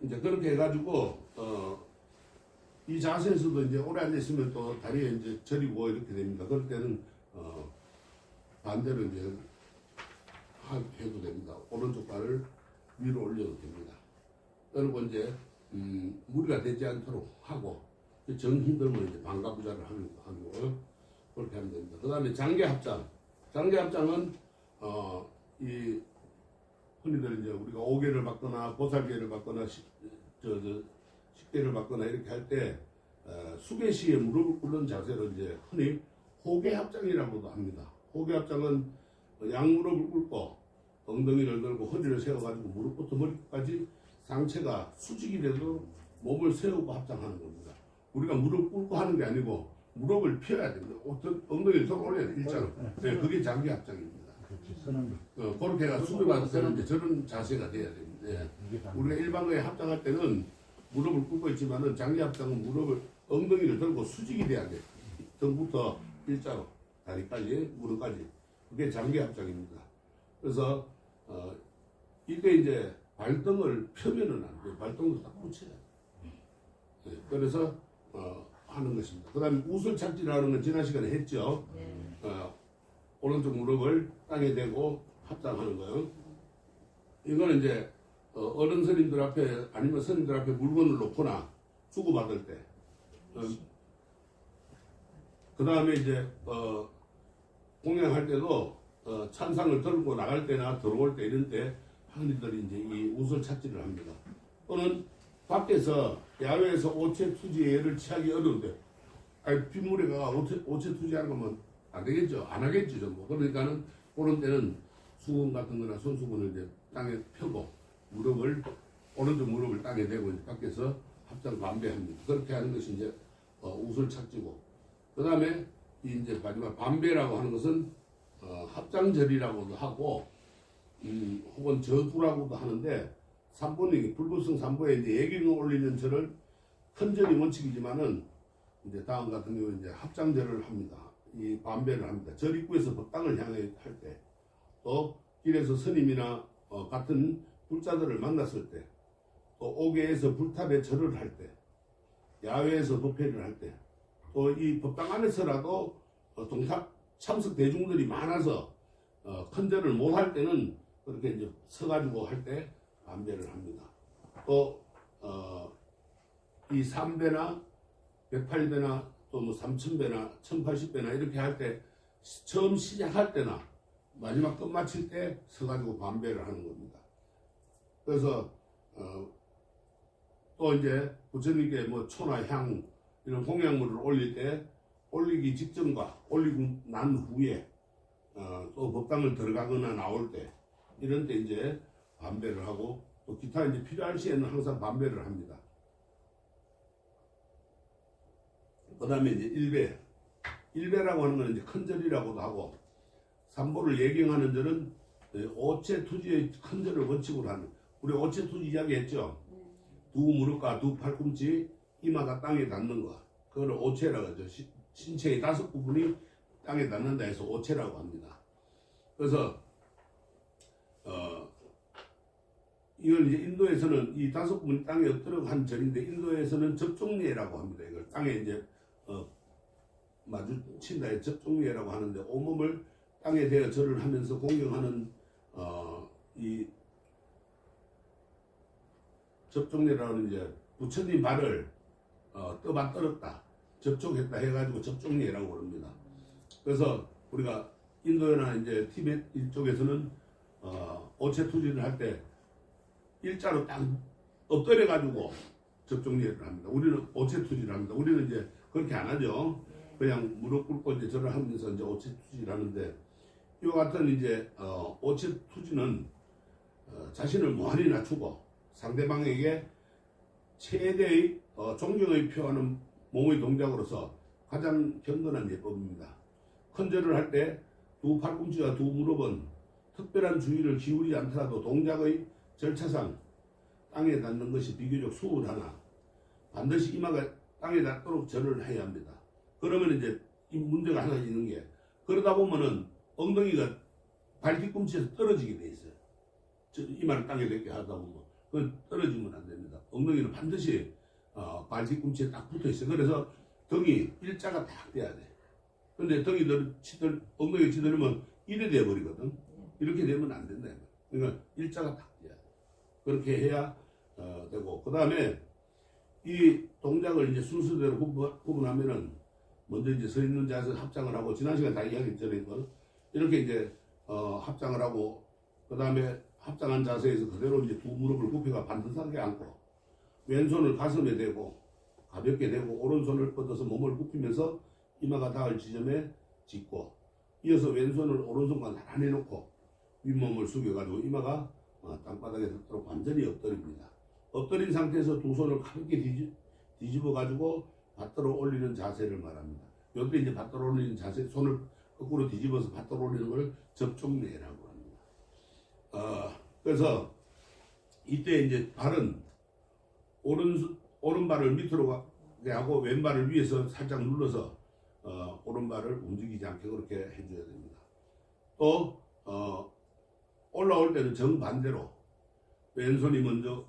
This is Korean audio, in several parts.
이제 그렇게 해가지고 이 자세에서도 이제 오래 앉아 있으면 또 다리에 이제 저리고 이렇게 됩니다. 그럴 때는 반대로 이제 해도 됩니다. 오른쪽 발을 위로 올려도 됩니다. 그리고 이제 무리가 되지 않도록 하고 정 힘들면 이제 반가부좌를 하고 그렇게 하면 됩니다. 그 다음에 장계 합장. 장계 합장은 이 흔히들 이제 우리가 오계를 받거나 보살계를 받거나 식계를 받거나 이렇게 할 때 수계 시에 무릎을 꿇는 자세로 이제 흔히 호계 합장이라고도 합니다. 호계 합장은 양무릎을 꿇고 엉덩이를 들고 허리를 세워가지고 무릎부터 머리까지 상체가 수직이 돼도 몸을 세우고 합장하는 겁니다. 우리가 무릎 꿇고 하는 게 아니고 무릎을 펴야 됩니다. 엉덩이를 들어 올려야 돼요. 일자로. 네, 그게 장계 합장입니다. 그렇게 해서 수비 받을 때는 이제 저런 자세가 돼야 됩니다. 네. 우리가 일반거에 합장할 때는 무릎을 꿇고 있지만은 장계 합장은 무릎을 엉덩이를 들고 수직이 돼야 돼. 등부터 일자로 다리까지 무릎까지 그게 장계 합장입니다. 그래서 이때 이제 발등을 펴면은 안 돼요. 발등도 딱 붙여야 돼요. 네. 그래서 하는 것입니다. 그 다음에 우슬착지라는 건 지난 시간에 했죠. 오른쪽 무릎을 땅에 대고 합장하는 거예요. 이거는 이제 어른 스님들 앞에 아니면 스님들 앞에 물건을 놓거나 주고받을 때 그 다음에 이제 공양할 때도 찬상을 들고 나갈 때나 들어올 때 이런 때 흔히들 이제 이 우슬착지를 합니다. 또는 밖에서 야외에서 오체투지의 예를 취하기 어려운데 빗물에 가 오체투지하는 거면 안 되겠죠. 안 하겠죠. 전부. 그러니까는 그런 때는 수건 같은 거나 손수건을 이제 땅에 펴고 오른쪽 무릎을 땅에 대고 이제 밖에서 합장 반배합니다. 그렇게 하는 것이 이제 우슬착지고 그 다음에 이제 마지막 반배라고 하는 것은 합장절이라고도 하고 혹은 저두라고도 하는데 삼보는 불불성 삼보에 이제 예경을 올리는 절을 큰 절이 원칙이지만은 이제 다음 같은 경우 이제 합장절을 합니다. 이 반배를 합니다. 절 입구에서 법당을 향해 할 때, 또 길에서 스님이나 같은 불자들을 만났을 때, 또 오계에서 불탑에 절을 할 때, 야외에서 법회를 할 때, 또 이 법당 안에서라도 참석 대중들이 많아서 큰 절을 못 할 때는 그렇게 이제 서가지고 할 때 반배를 합니다. 또 이 3배나 108배나 또 뭐 3000배나 1080배나 이렇게 할 때 처음 시작할 때나 마지막 끝마칠 때 서가지고 반배를 하는 겁니다. 그래서 또 이제 부처님께 뭐 초나 향 이런 공양물을 올릴 때 올리기 직전과 올리고 난 후에 또 법당을 들어가거나 나올 때 이런 때 이제 반배를 하고 또 기타 이제 필요할 시에는 항상 반배를 합니다. 그 다음에 이제 일배라고 하는 건 이제 큰 절이라고도 하고 삼보를 예경하는 절은 오체투지의 큰 절을 원칙으로 하는 우리 오체투지 이야기했죠. 두 무릎과 두 팔꿈치 이마가 땅에 닿는 거 그걸 오체라고 하죠. 신체의 5부분이 땅에 닿는다 해서 오체라고 합니다. 그래서 이걸 이제 인도에서는 이 5부분이 땅에 엎드려 한 절인데 인도에서는 접종례라고 합니다. 이걸 땅에 이제 마주친다의 접종례라고 하는데 온몸을 땅에 대어 절을 하면서 공경하는 이 접종례라는 이제 부처님 발을 떠받들었다 접촉했다 해가지고 접종례라고 그럽니다. 그래서 우리가 인도나 이제 티베트 이쪽에서는 오체투지를 할 때 일자로 딱 엎드려 가지고 접종례를 합니다. 우리는 오체투지를 합니다. 우리는 이제 그렇게 안 하죠. 그냥 무릎 꿇고 이제 절을 하면서 이제 오체투지를 하는데 이와 같은 이제 오체투지는 자신을 무한히 낮추고 상대방에게 최대의 존경의 표하는 몸의 동작으로서 가장 경건한 예법입니다. 큰 절을 할 때 두 팔꿈치와 두 무릎은 특별한 주의를 기울이지 않더라도 동작의 절차상 땅에 닿는 것이 비교적 수월하나 반드시 이마가 땅에 닿도록 절을 해야 합니다. 그러면 이제 이 문제가 하나 있는 게 그러다 보면은 엉덩이가 발 뒤꿈치에서 떨어지게 돼 있어요. 이마를 땅에 닿게 하다 보면 그건 떨어지면 안 됩니다. 엉덩이는 반드시 발 뒤꿈치에 딱 붙어 있어요. 그래서 등이 일자가 딱 돼야 돼. 근데 등이 엉덩이 치들면 이래 돼버리거든. 이렇게 되면 안 된다. 그러니까 일자가 딱 돼야 돼. 그렇게 해야 되고, 그 다음에 이 동작을 이제 순서대로 구분하면은 먼저 이제 서 있는 자세 합장을 하고, 지난 시간 다 이야기 전에 이렇게 이제 합장을 하고, 그 다음에 합장한 자세에서 그대로 이제 두 무릎을 굽혀가 반듯하게 앉고, 왼손을 가슴에 대고 가볍게 대고 오른손을 뻗어서 몸을 굽히면서 이마가 닿을 지점에 짚고, 이어서 왼손을 오른손과 나란히 놓고 윗몸을 숙여가지고 이마가 땅바닥에 닿도록 완전히 엎드립니다. 엎드린 상태에서 두 손을 가볍게 뒤집어가지고 밭으로 올리는 자세를 말합니다. 여기 이제 밭으로 올리는 자세, 손을 거꾸로 뒤집어서 밭으로 올리는 걸 접종내라고 합니다. 그래서 이때 이제 발은 오른발을 밑으로 가게 하고 왼발을 위에서 살짝 눌러서 오른발을 움직이지 않게 그렇게 해줘야 됩니다. 또 올라올 때는 정반대로 왼손이 먼저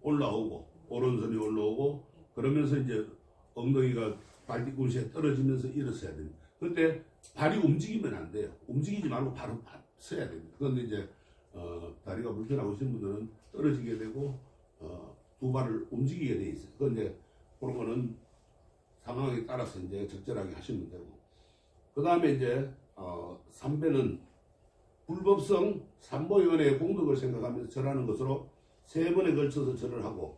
올라오고 오른손이 올라오고, 그러면서 이제 엉덩이가 발 뒤꿈치에 떨어지면서 일어서야 됩니다. 그때 발이 움직이면 안 돼요. 움직이지 말고 바로 서야 됩니다. 그런데 이제 다리가 불편하신 분들은 떨어지게 되고 두 발을 움직이게 돼 있어요. 그런데 그런 거는 상황에 따라서 이제 적절하게 하시면 되고, 그 다음에 이제 삼배는 불법성 삼보연의 공덕을 생각하면서 절하는 것으로 3번에 걸쳐서 절을 하고,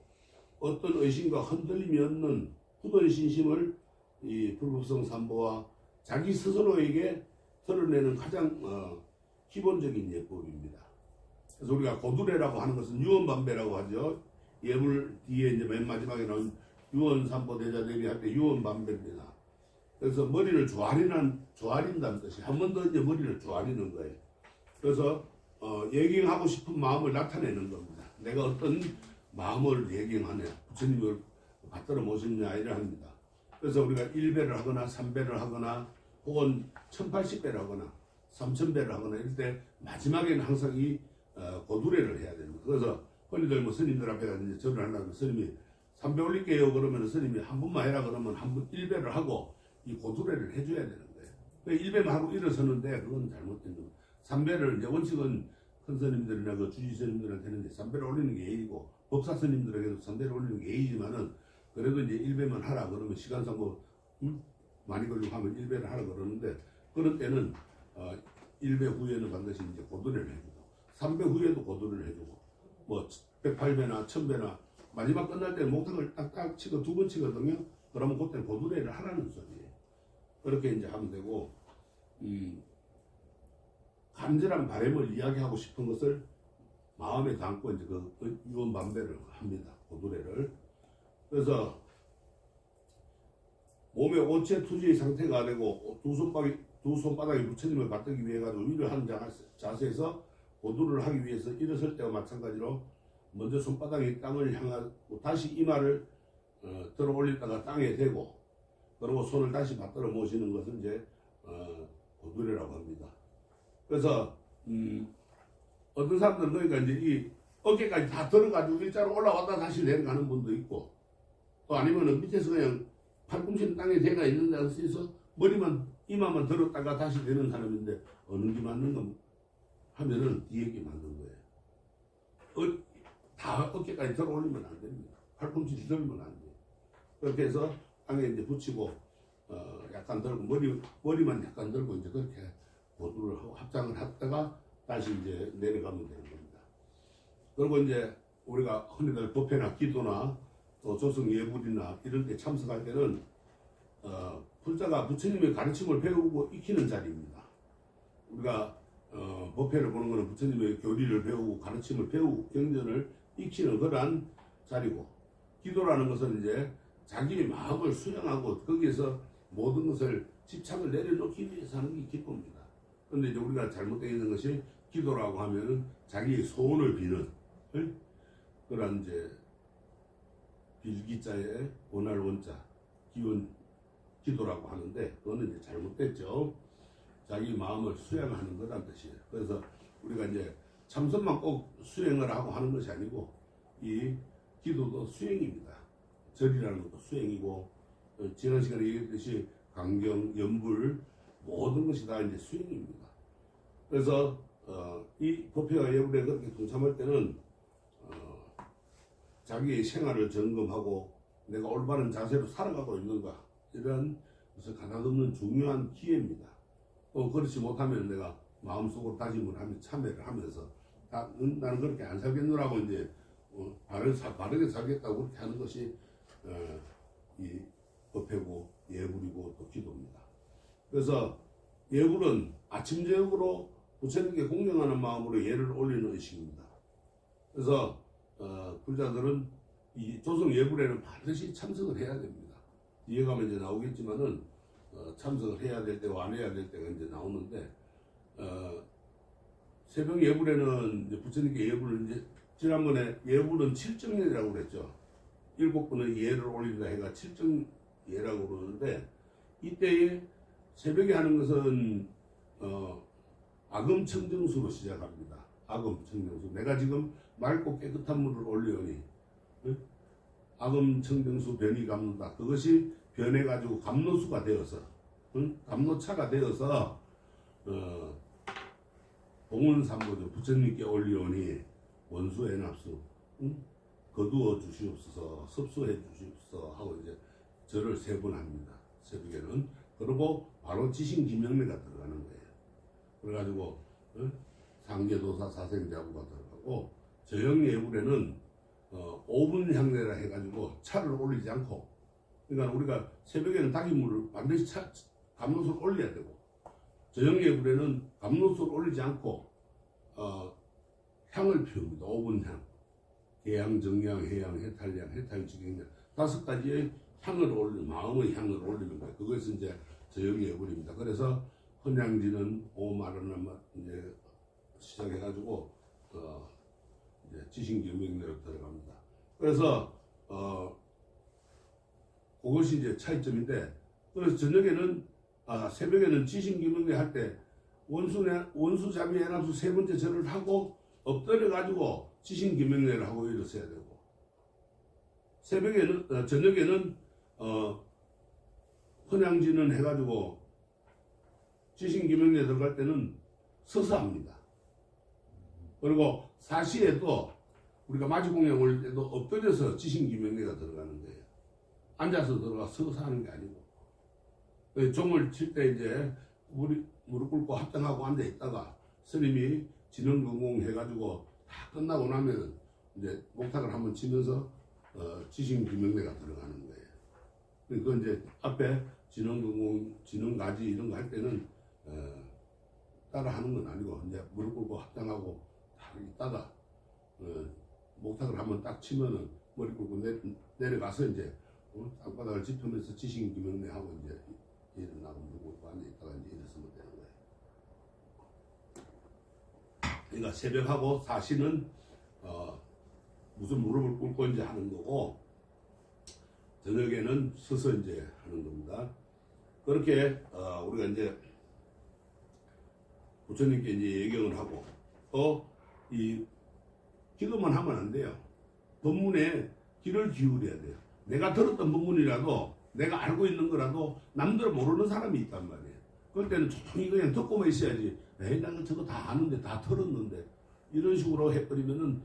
어떤 의심과 흔들림이 없는 굳은 신심을 이 불법성 삼보와 자기 스스로에게 드러내는 가장 기본적인 예법입니다. 그래서 우리가 고두례라고 하는 것은 유언반배라고 하죠. 예물 뒤에 이제 맨 마지막에 나온 유언삼보 대자 대비할 때 유언반배입니다. 그래서 머리를 조아린다는 뜻이, 한 번 더 이제 머리를 조아리는 거예요. 그래서 예경하고 싶은 마음을 나타내는 겁니다. 내가 어떤 마음을 예경하냐, 부처님을 받들어 모시느냐 이래 합니다. 그래서 우리가 1배를 하거나 3배를 하거나 혹은 1080배를 하거나 3000배를 하거나 이럴 때 마지막에는 항상 이 고두례를 해야 됩니다. 그래서 흔히들 뭐 스님들 앞에 가서 이제 절을 하려면 스님이 3배 올릴게요 그러면 스님이 한 번만 해라 그러면 한 번 1배를 하고 이 고두례를 해줘야 되는 거예요. 1배만 하고 일어서는데 그건 잘못된 겁니다. 3배를 이제 원칙은 큰 스님들이나 그 주지 스님들한테는 3배를 올리는 게 예의고, 법사 스님들에게도 3배를 올리는 게 예의지만은, 그래도 이제 1배만 하라 그러면 시간상 뭐 많이 걸리고 하면 1배를 하라 그러는데, 그런 때는 1배 후에는 반드시 이제 고두례를 해주고 3배 후에도 고두례를 해주고, 뭐 108배나 1000배나 마지막 끝날 때는 목탁을 딱딱 치고 2번 치거든요. 그러면 그때는 고두례를 하라는 소리예요. 그렇게 이제 하면 되고, 간절한 바람을 이야기하고 싶은 것을 마음에 담고 이제 그 유언반배를 합니다. 고두례를. 그래서 몸의 오체 투지의 상태가 되고 두 손바닥이 부처님을 받들기 위해 가지고 위를 하는 자세에서 고두를 하기 위해서 일어설 때와 마찬가지로 먼저 손바닥이 땅을 향하고 다시 이마를 들어 올렸다가 땅에 대고, 그리고 손을 다시 받들어 모시는 것을 이제 고두례라고 합니다. 그래서 어떤 사람들은 그러니까 이제 이 어깨까지 다 들어가지고 일자로 올라왔다 다시 내려가는 분도 있고, 또 아니면은 밑에서 그냥 팔꿈치는 땅에 대가 있는 데서 머리만 이마만 들었다가 다시 되는 사람인데 어느 게 맞는 건 하면은 뒤에 게 맞는 거예요. 다 어깨까지 들어 올리면 안 됩니다. 팔꿈치 들면 안 돼요. 그렇게 해서 땅에 이제 붙이고 약간 들고 머리만 약간 들고 이제 그렇게 고두를 하고 합장을 했다가 다시 이제 내려가면 되는 겁니다. 그리고 이제 우리가 흔히들 법회나 기도나 또 조성 예불이나 이런 데 참석할 때는 불자가 부처님의 가르침을 배우고 익히는 자리입니다. 우리가 법회를 보는 것은 부처님의 교리를 배우고 가르침을 배우고 경전을 익히는 그러한 자리고, 기도라는 것은 이제 자기의 마음을 수양하고 거기에서 모든 것을 집착을 내려놓기 위해서 하는 게 기도입니다. 그런데 이제 우리가 잘못되어 있는 것이 기도라고 하면은 자기의 소원을 비는 그런 이제 빌기자의 원할 원자 기원 기도라고 하는데, 그거는 이제 잘못됐죠. 자기 마음을 수양하는 거란 뜻이에요. 그래서 우리가 이제 참선만 꼭 수행을 하고 하는 것이 아니고 이 기도도 수행입니다. 절이라는 것도 수행이고, 지난 시간에 얘기했듯이 강경, 연불 모든 것이 다 이제 수행입니다. 그래서 이 법회와 예불에 그렇게 동참할 때는 자기의 생활을 점검하고 내가 올바른 자세로 살아가고 있는가, 이런 것을 가다듬는 중요한 기회입니다. 또 그렇지 못하면 내가 마음속으로 다짐을 하며 참여를 하면서 나는 그렇게 안 살겠노라고 이제 바르게 살겠다고 그렇게 하는 것이 이 법회고 예불이고 또 기도입니다. 그래서 예불은 아침 저녁으로 부처님께 공경하는 마음으로 예를 올리는 의식입니다. 그래서 불자들은 이 조성 예불에는 반드시 참석을 해야 됩니다. 뒤에 가면 이제 나오겠지만은 참석을 해야 될 때와 안 해야 될 때가 이제 나오는데, 새벽 예불에는 이제 부처님께 예불을 이제 지난번에 예불은 칠정예라고 그랬죠. 7번의 예를 올린다 해가 칠정예라고 그러는데, 이때에 새벽에 하는 것은 아금청정수로 시작합니다. 아금청정수. 내가 지금 맑고 깨끗한 물을 올리오니 아금청정수 변이 감는다. 그것이 변해가지고 감로수가 되어서, 감로차가 되어서 봉은삼보죠. 부처님께 올리오니 원수애납수, 거두어 주시옵소서, 섭수해 주시옵소서 하고 이제 절을 3번 합니다. 새벽에는. 그리고 바로 지신기명례가 들어가는 거예요. 그래가지고 상계도사 사생자부가 들어가고, 저녁예불에는 5분 향례라 해가지고 차를 올리지 않고, 그러니까 우리가 새벽에는 닭이물을 반드시 감로수를 올려야 되고, 저녁예불에는 감로수를 올리지 않고 향을 피웁니다. 5분 향. 계향, 정향, 해향, 해탈향, 해탈직향 5가지의 향을 올리는, 마음의 향을 올리는 거예요. 그것이 이제 저녁예불입니다. 그래서 헌향지는 오마르나 이제 시작해가지고 이제 지신경명례로 들어갑니다. 그래서 그것이 이제 차이점인데, 그래서 저녁에는 새벽에는 지신경명례 할 때 원수자비 애납수 3번째 절을 하고 엎드려 가지고 지신경명례를 하고 일어서야 되고, 새벽에는 저녁에는 헌향지는 해가지고 지신기명례 들어갈 때는 서서 합니다. 그리고 사시에도 우리가 마지공양 올릴 때도 엎드려서 지신기명례가 들어가는 거예요. 앉아서 들어가 서서 하는 게 아니고, 종을 칠 때 이제 무릎 꿇고 합당하고 앉아 있다가 스님이 진흥근공 해가지고 다 끝나고 나면 이제 목탁을 한번 치면서 지신기명례가 들어가는 거예요. 그건 이제 앞에 진흥근공, 진흥가지 이런 거 할 때는 따라 하는 건 아니고, 이제 무릎 꿇고 합당하고 다 있다가 목탁을 한번 딱 치면은 머리 꿇고 내려가서 이제 땅바닥을 짚으면서 지신기명례 하고 이제 일어나고 무릎 꿇고 앉아 있다가 이제 일어서면 되는 거예요. 그러니까 새벽하고 사시는 무슨 무릎을 꿇고 이제 하는 거고, 저녁에는 서서 이제 하는 겁니다. 그렇게 우리가 이제 부처님께 이제 예경을 하고, 또 이 기도만 하면 안 돼요. 법문에 귀를 기울여야 돼요. 내가 들었던 법문이라도, 내가 알고 있는 거라도 남들은 모르는 사람이 있단 말이에요. 그럴 때는 조용히 그냥 듣고만 있어야지. 에이, 나는 저거 다 아는데, 다 들었는데, 이런 식으로 해버리면은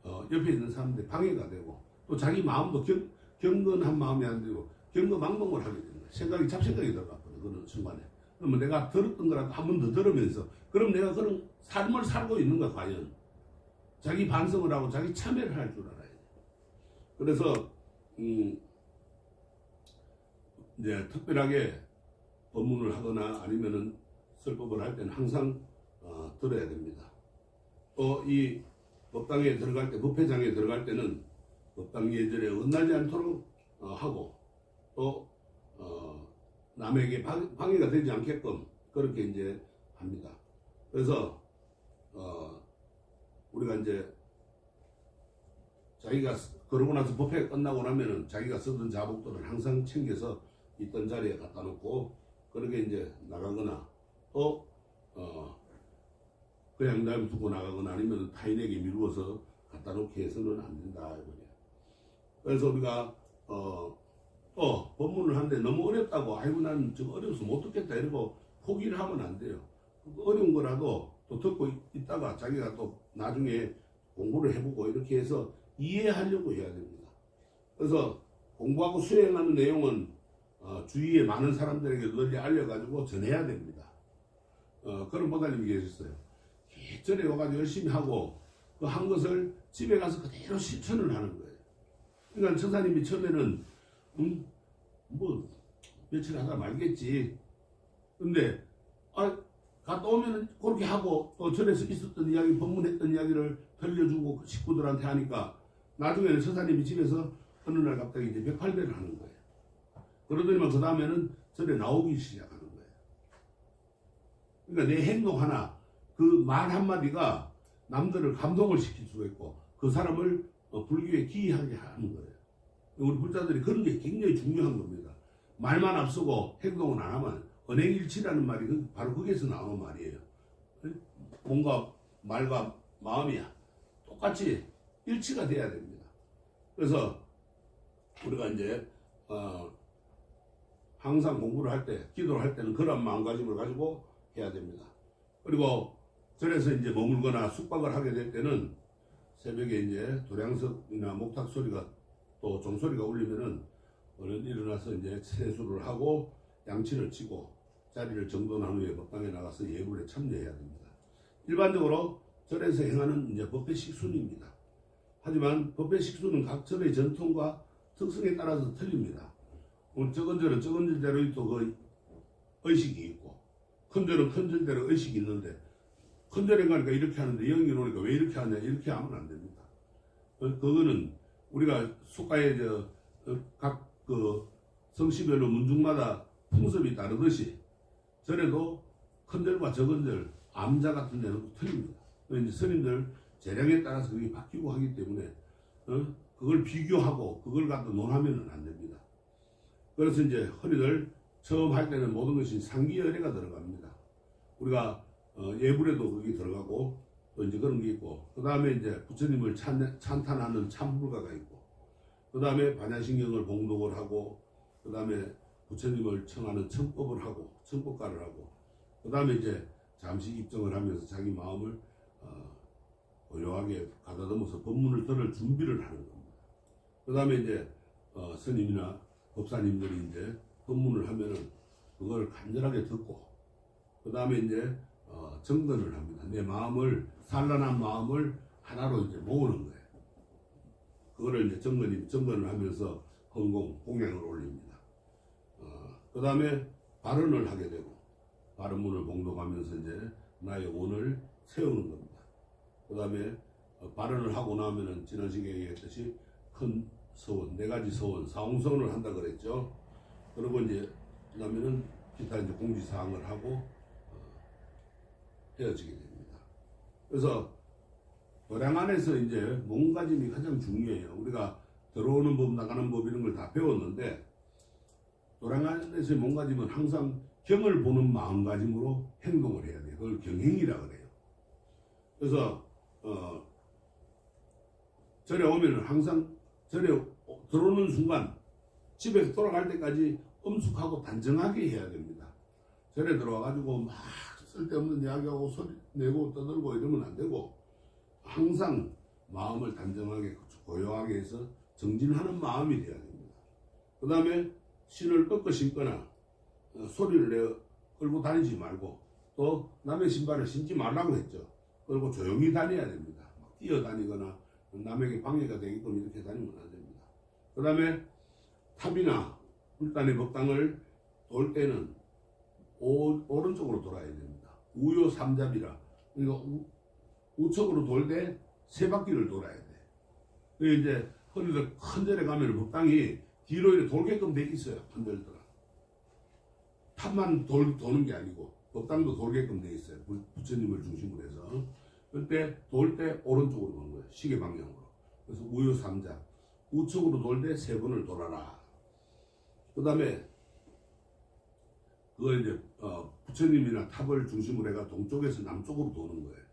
옆에 있는 사람들 방해가 되고, 또 자기 마음도 경건한 마음이 안 되고 경거망동을 하게 됩니다. 생각이 잡생각이 들어갔거든, 그런 순간에. 그러면 내가 들었던 거라도 한 번 더 들으면서, 그럼 내가 그런 삶을 살고 있는가 과연? 자기 반성을 하고 자기 참여를 할 줄 알아야 돼. 그래서 이제 특별하게 법문을 하거나 아니면은 설법을 할 때는 항상 들어야 됩니다. 또 이 법당에 들어갈 때, 법회장에 들어갈 때는 법당 예절에 엇나지 않도록 하고, 또 남에게 방해가 되지 않게끔 그렇게 이제 합니다. 그래서 우리가 이제 자기가 그러고 나서 법회가 끝나고 나면은 자기가 쓰던 자복들을 항상 챙겨서 있던 자리에 갖다 놓고 그렇게 이제 나가거나, 또 그냥 날 두고 나가거나 아니면 타인에게 미루어서 갖다 놓게 해서는 안 된다 이거예요. 그래서 우리가 또 법문을 하는데 너무 어렵다고 아이고 나는 좀 어려워서 못 듣겠다 이러고 포기를 하면 안 돼요. 어려운 거라도 또 듣고 있다가 자기가 또 나중에 공부를 해보고 이렇게 해서 이해하려고 해야 됩니다. 그래서 공부하고 수행하는 내용은 주위에 많은 사람들에게 널리 알려가지고 전해야 됩니다. 그런 보살님이 계셨어요. 전에 와가지고 열심히 하고 그 한 것을 집에 가서 그대로 실천을 하는 거예요. 그러니까 천사님이 처음에는 뭐 며칠 하다 말겠지. 근데 갔다 오면은 그렇게 하고 또 전에서 있었던 이야기, 법문했던 이야기를 들려주고 그 식구들한테 하니까 나중에는 천사님이 집에서 어느 날 갑자기 이제 108배를 하는 거예요. 그러더니만 그 다음에는 절에 나오기 시작하는 거예요. 그러니까 내 행동 하나, 그 말 한마디가 남들을 감동을 시킬 수가 있고 그 사람을 불교에 기이하게 하는 거예요. 우리 불자들이 그런 게 굉장히 중요한 겁니다. 말만 앞서고 행동은 안 하면 언행일치라는 말이 바로 거기에서 나오는 말이에요. 뭔가 말과 마음이 똑같이 일치가 돼야 됩니다. 그래서 우리가 이제 항상 공부를 할 때, 기도를 할 때는 그런 마음가짐을 가지고 해야 됩니다. 그리고 절에서 이제 머물거나 숙박을 하게 될 때는 새벽에 이제 도량석이나 목탁 소리가 또 종소리가 울리면은 얼른 일어나서 이제 세수를 하고 양치를 치고 자리를 정돈한 후에 법당에 나가서 예불에 참여해야 됩니다. 일반적으로 절에서 행하는 이제 법회 식순입니다. 하지만 법회 식순은 각 절의 전통과 특성에 따라서 틀립니다. 적은 절은 적은 절대로 또 그 의식이 있고 큰 절은 큰 절대로 의식이 있는데 큰 절에 가니까 이렇게 하는데 영이 오니까 왜 이렇게 하냐 이렇게 하면 안 됩니다. 그거는 우리가 숙가의 각 그 성씨별로 문중마다 풍습이 다르듯이 절에도 큰 절과 적은 절, 암자 같은 데는 틀립니다. 이제 스님들 재량에 따라서 그게 바뀌고 하기 때문에 그걸 비교하고 그걸 갖다 논하면은 안 됩니다. 그래서 이제 허리들 처음 할 때는 모든 것이 상기열애가 들어갑니다. 우리가 예불에도 그게 들어가고 또 이제 그런 게 있고 그 다음에 이제 부처님을 찬탄하는 참불가가 있고 그 다음에 반야신경을 봉독을 하고 그 다음에 부처님을 청하는 청법을 하고 청법가를 하고 그 다음에 이제 잠시 입정을 하면서 자기 마음을 고요하게 가다듬어서 법문을 들을 준비를 하는 겁니다. 그 다음에 이제 스님이나 법사님들이 이제 법문을 하면은 그걸 간절하게 듣고 그 다음에 이제 정돈을 합니다. 내 마음을 산란한 마음을 하나로 이제 모으는 거예요. 그거를 이제 정건을 하면서 헌공 공양을 올립니다. 그 다음에 발언을 하게 되고 발언문을 봉독하면서 이제 나의 원을 세우는 겁니다. 그 다음에 발언을 하고 나면은 지난 시간에 얘기했듯이 큰 서원, 네 가지 서원, 사홍서원을 한다 그랬죠. 그리고 이제 그다음에는 기타 이제 공지사항을 하고 헤어지게 됩니다. 그래서 도량 안에서 이제 몸가짐이 가장 중요해요. 우리가 들어오는 법, 나가는 법 이런 걸 다 배웠는데 도량 안에서의 몸가짐은 항상 경을 보는 마음가짐으로 행동을 해야 돼요. 그걸 경행이라 그래요. 그래서 절에 오면은 항상 절에 들어오는 순간 집에서 돌아갈 때까지 엄숙하고 단정하게 해야 됩니다. 절에 들어와가지고 막 쓸데없는 이야기하고 소리 내고 떠들고 이러면 안 되고 항상 마음을 단정하게 고요하게 해서 정진하는 마음이 돼야 됩니다. 그 다음에 신을 꺾어 신거나 소리를 내 끌고 다니지 말고 또 남의 신발을 신지 말라고 했죠. 그리고 조용히 다녀야 됩니다. 막 뛰어다니거나 남에게 방해가 되게끔 이렇게 다니면 안 됩니다. 그 다음에 탑이나 불단의 법당을 돌 때는 오른쪽으로 돌아야 됩니다. 우요 삼잡이라. 그러니까 우측으로 돌 때 세 바퀴를 돌아야 돼. 그게 이제 흔히들 큰 절에 가면 법당이 뒤로 이렇게 돌게끔 돼 있어요. 큰 절들은. 탑만 도는 게 아니고 법당도 돌게끔 돼 있어요. 부처님을 중심으로 해서. 그때 돌 때 오른쪽으로 도는 거예요. 시계 방향으로. 그래서 우요 삼잡. 우측으로 돌 때 세 번을 돌아라. 그 다음에 그거 이제 부처님이나 탑을 중심으로 해가 동쪽에서 남쪽으로 도는 거예요.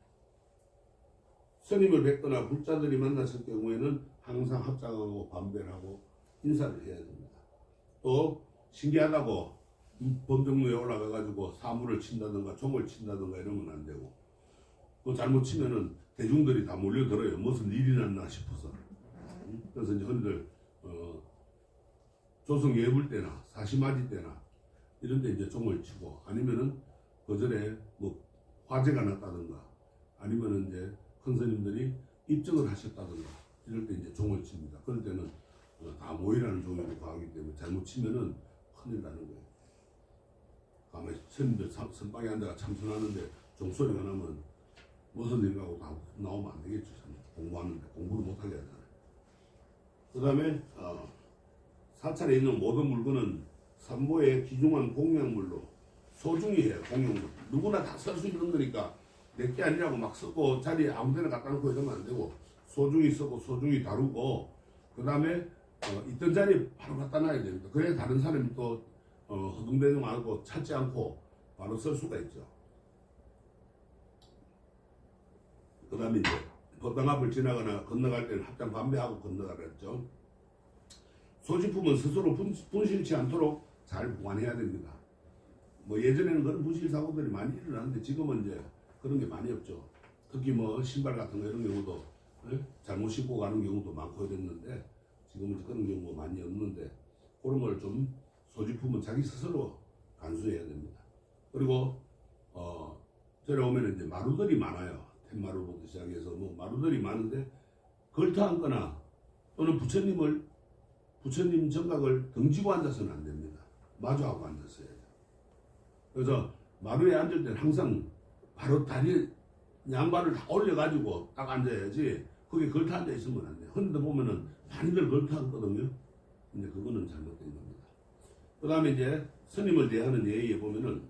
스님을 뵙거나 불자들이 만났을 경우에는 항상 합장하고 반별하고 인사를 해야 됩니다. 또 신기하다고 범정로에 올라가가지고 사물을 친다든가 총을 친다든가 이러면 안 되고, 또 잘못 치면은 대중들이 다 몰려들어요. 무슨 일이 났나 싶어서. 그래서 이제 흔히들 조성 예불 때나 사시맞이 때나 이런 데 이제 종을 치고, 아니면은 그 전에 뭐 화재가 났다든가 아니면은 이제 큰 스님들이 입증을 하셨다든가 이럴 때 이제 종을 칩니다. 그럴 때는 다 모이라는 종이라고 하기 때문에 잘못 치면은 큰일 나는 거예요. 가만히 스님들 선방에 앉아가 참선하는데 종소리가 나면 무슨 일하고 다 나오면 안 되겠죠. 공부하는데 공부를 못하게 하잖아요. 그 다음에 사찰에 있는 모든 물건은 삼보에 기중한 공양물로 소중히 해요. 공양물 누구나 다 쓸 수 있는 거니까 내게 아니라고 막 쓰고 자리에 아무데나 갖다 놓고 이러면 안 되고, 소중히 쓰고 소중히 다루고, 그 다음에 있던 자리에 바로 갖다 놔야 됩니다. 그래야 다른 사람이 또 허둥대둥 말고 찾지 않고 바로 쓸 수가 있죠. 그 다음에 이제 법당 앞을 지나거나 건너갈 때는 합장 반배하고 건너가랬죠. 소지품은 스스로 분실치 않도록 잘 보관해야 됩니다. 뭐 예전에는 그런 분실 사고들이 많이 일어났는데 지금은 이제 그런 게 많이 없죠. 특히 뭐 신발 같은 거 이런 경우도 잘못 신고 가는 경우도 많고 이랬는데 지금은 그런 경우가 많이 없는데, 그런 걸 좀 소지품은 자기 스스로 간수해야 됩니다. 그리고 저래 오면 이제 마루들이 많아요. 텐마루부터 시작해서 뭐 마루들이 많은데 걸터앉거나 또는 부처님 정각을 등지고 앉아서는 안 됩니다. 마주하고 앉았어야죠. 그래서 마루에 앉을 때는 항상 바로 다리 양발을 다 올려가지고 딱 앉아야지, 거기 걸터 앉아 있으면 안 돼요. 흔히들 보면은 많이들 걸터 앉거든요. 근데 그거는 잘못된 겁니다. 그 다음에 이제 스님을 대하는 예의에 보면은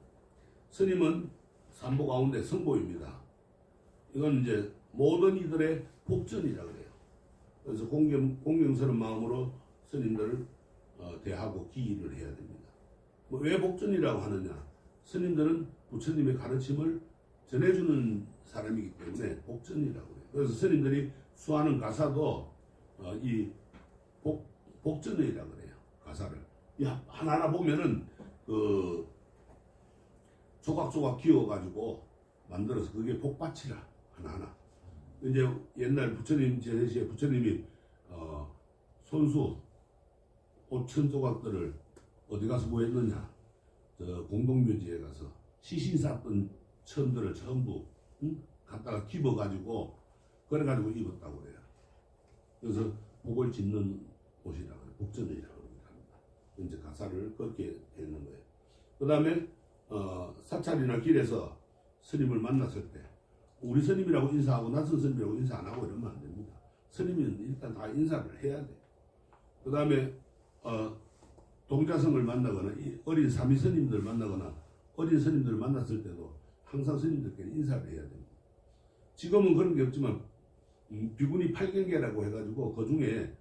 스님은 삼보 가운데 성보입니다. 이건 이제 모든 이들의 복전이라 그래요. 그래서 공경스러운 마음으로 스님들을 대하고 기일을 해야 됩니다. 뭐 왜 복전이라고 하느냐? 스님들은 부처님의 가르침을 전해주는 사람이기 때문에 복전이라고 해요. 그래서 스님들이 수하는 가사도 이 복전이라고 그래요. 가사를 하나하나 보면은 그 조각조각 기워가지고 만들어서 그게 복받치라 하나하나. 이제 옛날 부처님 제시에 부처님이 손수 5천 조각들을 어디 가서 뭐 했느냐? 저 공동묘지에 가서 시신 쌌던 천들을 전부 갖다가 집어가지고 그래가지고 입었다고 그래요. 그래서 복을 짓는 옷이라고 해요. 복전이라고 합니다. 이제 가사를 그렇게 했는 거예요. 그 다음에 사찰이나 길에서 스님을 만났을 때 우리 스님이라고 인사하고 낯선 스님이라고 인사 안 하고 이러면 안 됩니다. 스님은 일단 다 인사를 해야 돼요. 그 다음에 동자성을 만나거나 어린 사미 스님들 만나거나 어린 스님들 만났을 때도 항상 스님들끼리 인사를 해야 됩니다. 지금은 그런 게 없지만 비구니 8경계라고 해가지고 그 중에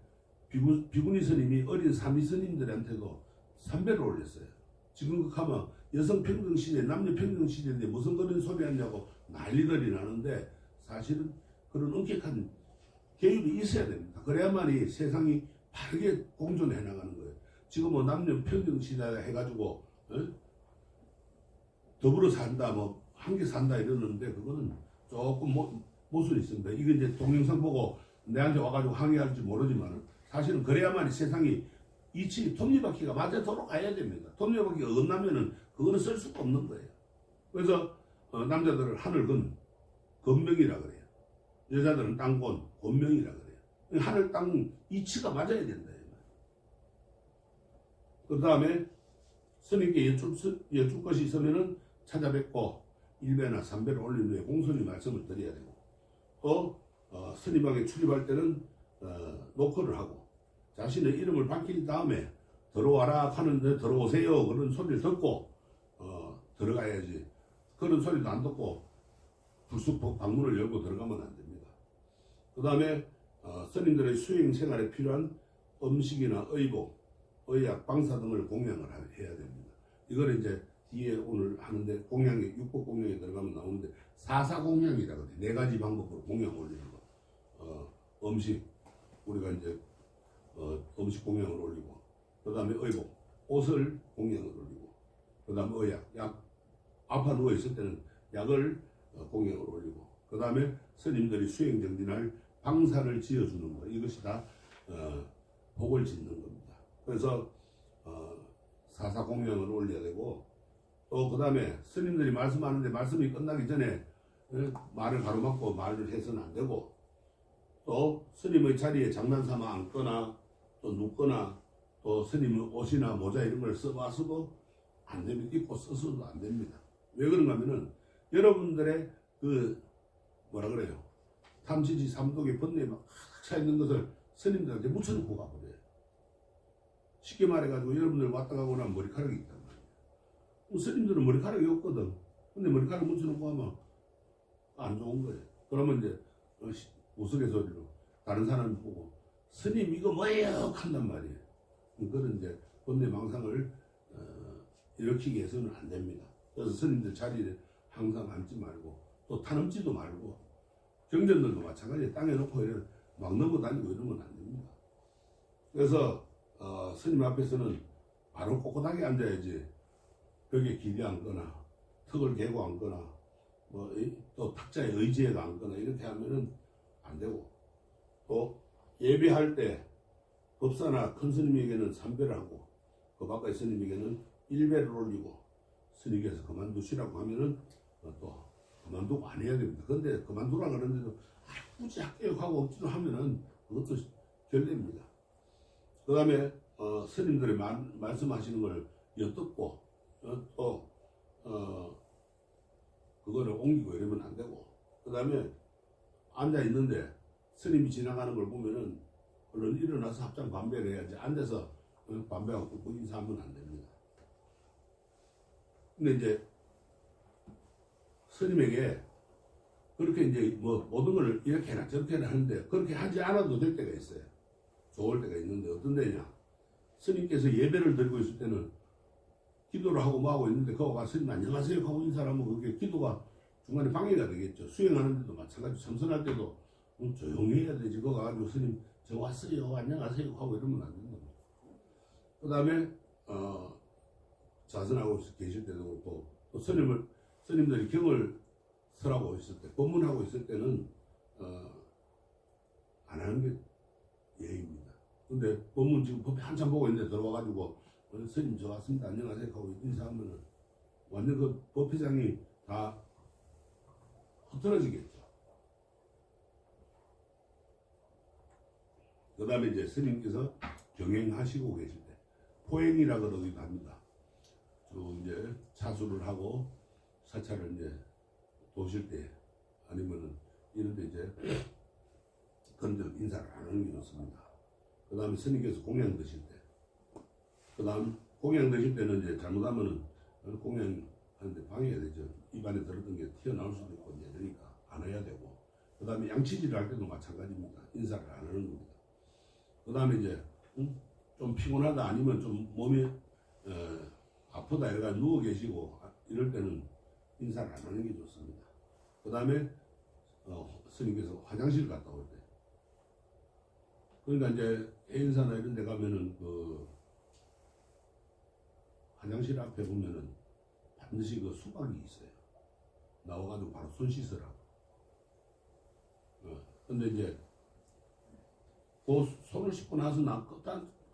비구니 스님이 어린 사미 스님들한테도 삼배를 올렸어요. 지금 하면 여성평등 시대, 남녀평등 시대인데 무슨 그런 소리 하냐고 난리들이 나는데, 사실은 그런 엄격한 교육이 있어야 됩니다. 그래야만이 세상이 바르게 공존해 나가는 거예요. 지금 뭐 남녀평등 시대 해가지고 더불어 산다, 뭐 함께 산다 이러는데 그거는 조금 모순이 있습니다. 이게 이제 동영상 보고 내한테 와가지고 항의할지 모르지만 사실은 그래야만이 세상이 이치 톱니바퀴가 맞아 돌아가야 됩니다. 톱니바퀴가 엇나면은 그거는 쓸 수가 없는 거예요. 그래서 남자들은 하늘건 건명이라 그래요. 여자들은 땅건 권명이라 그래요. 하늘 땅 이치가 맞아야 된다. 그 다음에 스님께 여쭐 것이 있으면은 찾아뵙고 1배나 3배를 올린 후에 공손히 말씀을 드려야 되고, 또 스님방에 출입할 때는 노크를 하고 자신의 이름을 밝힌 다음에 들어와라 하는데 들어오세요 그런 소리를 듣고 들어가야지, 그런 소리도 안 듣고 불쑥 방문을 열고 들어가면 안 됩니다. 그 다음에 스님들의 수행 생활에 필요한 음식이나 의복, 의약, 방사 등을 공양을 해야 됩니다. 이걸 이제 뒤에 오늘 하는데 공양에 육법 공양에 들어가면 나오는데 사사 공양이라고 해요. 4가지 방법으로 공양 올리는 거. 음식, 우리가 이제 음식 공양을 올리고, 그 다음에 의복, 옷을 공양을 올리고, 그 다음에 의약, 약, 아파 누워 있을 때는 약을 공양을 올리고, 그 다음에 스님들이 수행 정진할 방사를 지어주는 것, 이것이 다 복을 짓는 겁니다. 그래서 사사 공양을 올려야 되고, 또 그 다음에 스님들이 말씀하는데 말씀이 끝나기 전에 말을 가로막고 말을 해서는 안 되고, 또 스님의 자리에 장난삼아 앉거나 또 눕거나 또 스님의 옷이나 모자 이런 걸 써봐서도 안 됩니다. 입고 써서도 안 됩니다. 왜 그런가 하면은 여러분들의 그 뭐라 그래요? 탐지지 삼독의 번뇌에 막 차 있는 것을 스님들한테 묻혀놓고 가버려요. 쉽게 말해가지고 여러분들 왔다 가고 나면 머리카락이 있단 말이에요. 스님들은 머리카락이 없거든. 근데 머리카락 묻혀놓고 하면 안 좋은 거예요. 그러면 이제 우스갯소리로 다른 사람이 보고 스님 이거 뭐예요? 한단 말이에요. 그런 이제 번뇌망상을 일으키게 해서는 안 됩니다. 그래서 스님들 자리에 항상 앉지 말고 또 타넘지도 말고, 경전들도 마찬가지에 땅에 놓고 이런 막 넘어 다니고 이런 건 안 됩니다. 그래서 스님 앞에서는 바로 꼿꼿하게 앉아야지 벽에 기대 앉거나 턱을 개고 앉거나 또 탁자에 의지해가 앉거나 이렇게 하면은 안 되고, 또 예배할 때 법사나 큰 스님에게는 3배를 하고 그 바깥의 스님에게는 1배를 올리고, 스님께서 그만두시라고 하면은 또 그만두고 안 해야 됩니다. 근데 그만두라 그러는데도 굳이 학교하고 억지로 하면은 그것도 결례입니다. 그 다음에 스님들이 말씀하시는 걸 엿듣고 또 그거를 옮기고 이러면 안 되고, 그 다음에 앉아 있는데 스님이 지나가는 걸 보면은 얼른 일어나서 합장 반배를 해야지, 앉아서 반배하고 그 인사하면 안 됩니다. 근데 이제 스님에게 그렇게 이제 뭐 모든 걸 이렇게 해라 저렇게 해라 하는데 그렇게 하지 않아도 될 때가 있어요. 좋을 때가 있는데 어떤 데냐, 스님께서 예배를 드리고 있을 때는 기도를 하고 뭐 하고 있는데 거기 가서 스님 안녕하세요 하고 인사를 하면 그게 기도가 중간에 방해가 되겠죠. 수행하는 데도 마찬가지, 참선할 때도 조용히 해야 되지. 거기 가가지고 스님 저 왔어요 안녕하세요 하고 이러면 안 된다. 그 다음에 자선하고 계실 때도 그렇고, 또 스님들이 경을 설하고 있을 때, 법문하고 있을 때는 안 하는 게 예의입니다. 근데 법문 지금 법에 한참 보고 있는데 들어와가지고 스님 저 왔습니다 안녕하세요 하고 인사하면은 완전 그 법회장이 다 흐트러지겠죠. 그 다음에 이제 스님께서 경행하시고 계실 때 포행이라 그러기도 합니다. 쭉 이제 차수를 하고 사찰을 이제 도실 때 아니면은 이런 데 이제 건적 인사를 안 하는 게 좋습니다. 그 다음에 스님께서 공양 드실 때, 그 다음 공양 드실 때는 이제 잘못하면은 공양하는데 방해가 되죠. 입안에 들었던 게 튀어나올 수도 있고 이제 그러니까 안 해야 되고, 그 다음에 양치질을 할 때도 마찬가지입니다. 인사를 안 하는 겁니다. 그 다음에 이제 좀 피곤하다 아니면 좀 몸이 아프다 이래가 누워 계시고 이럴 때는 인사를 안 하는 게 좋습니다. 그 다음에 스님께서 화장실 갔다 올 때, 그러니까 이제 해인사나 이런 데 가면은 그 화장실 앞에 보면은 반드시 그 수박이 있어요. 나와가지고 바로 손 씻으라고. 근데 이제 그 손을 씻고 나서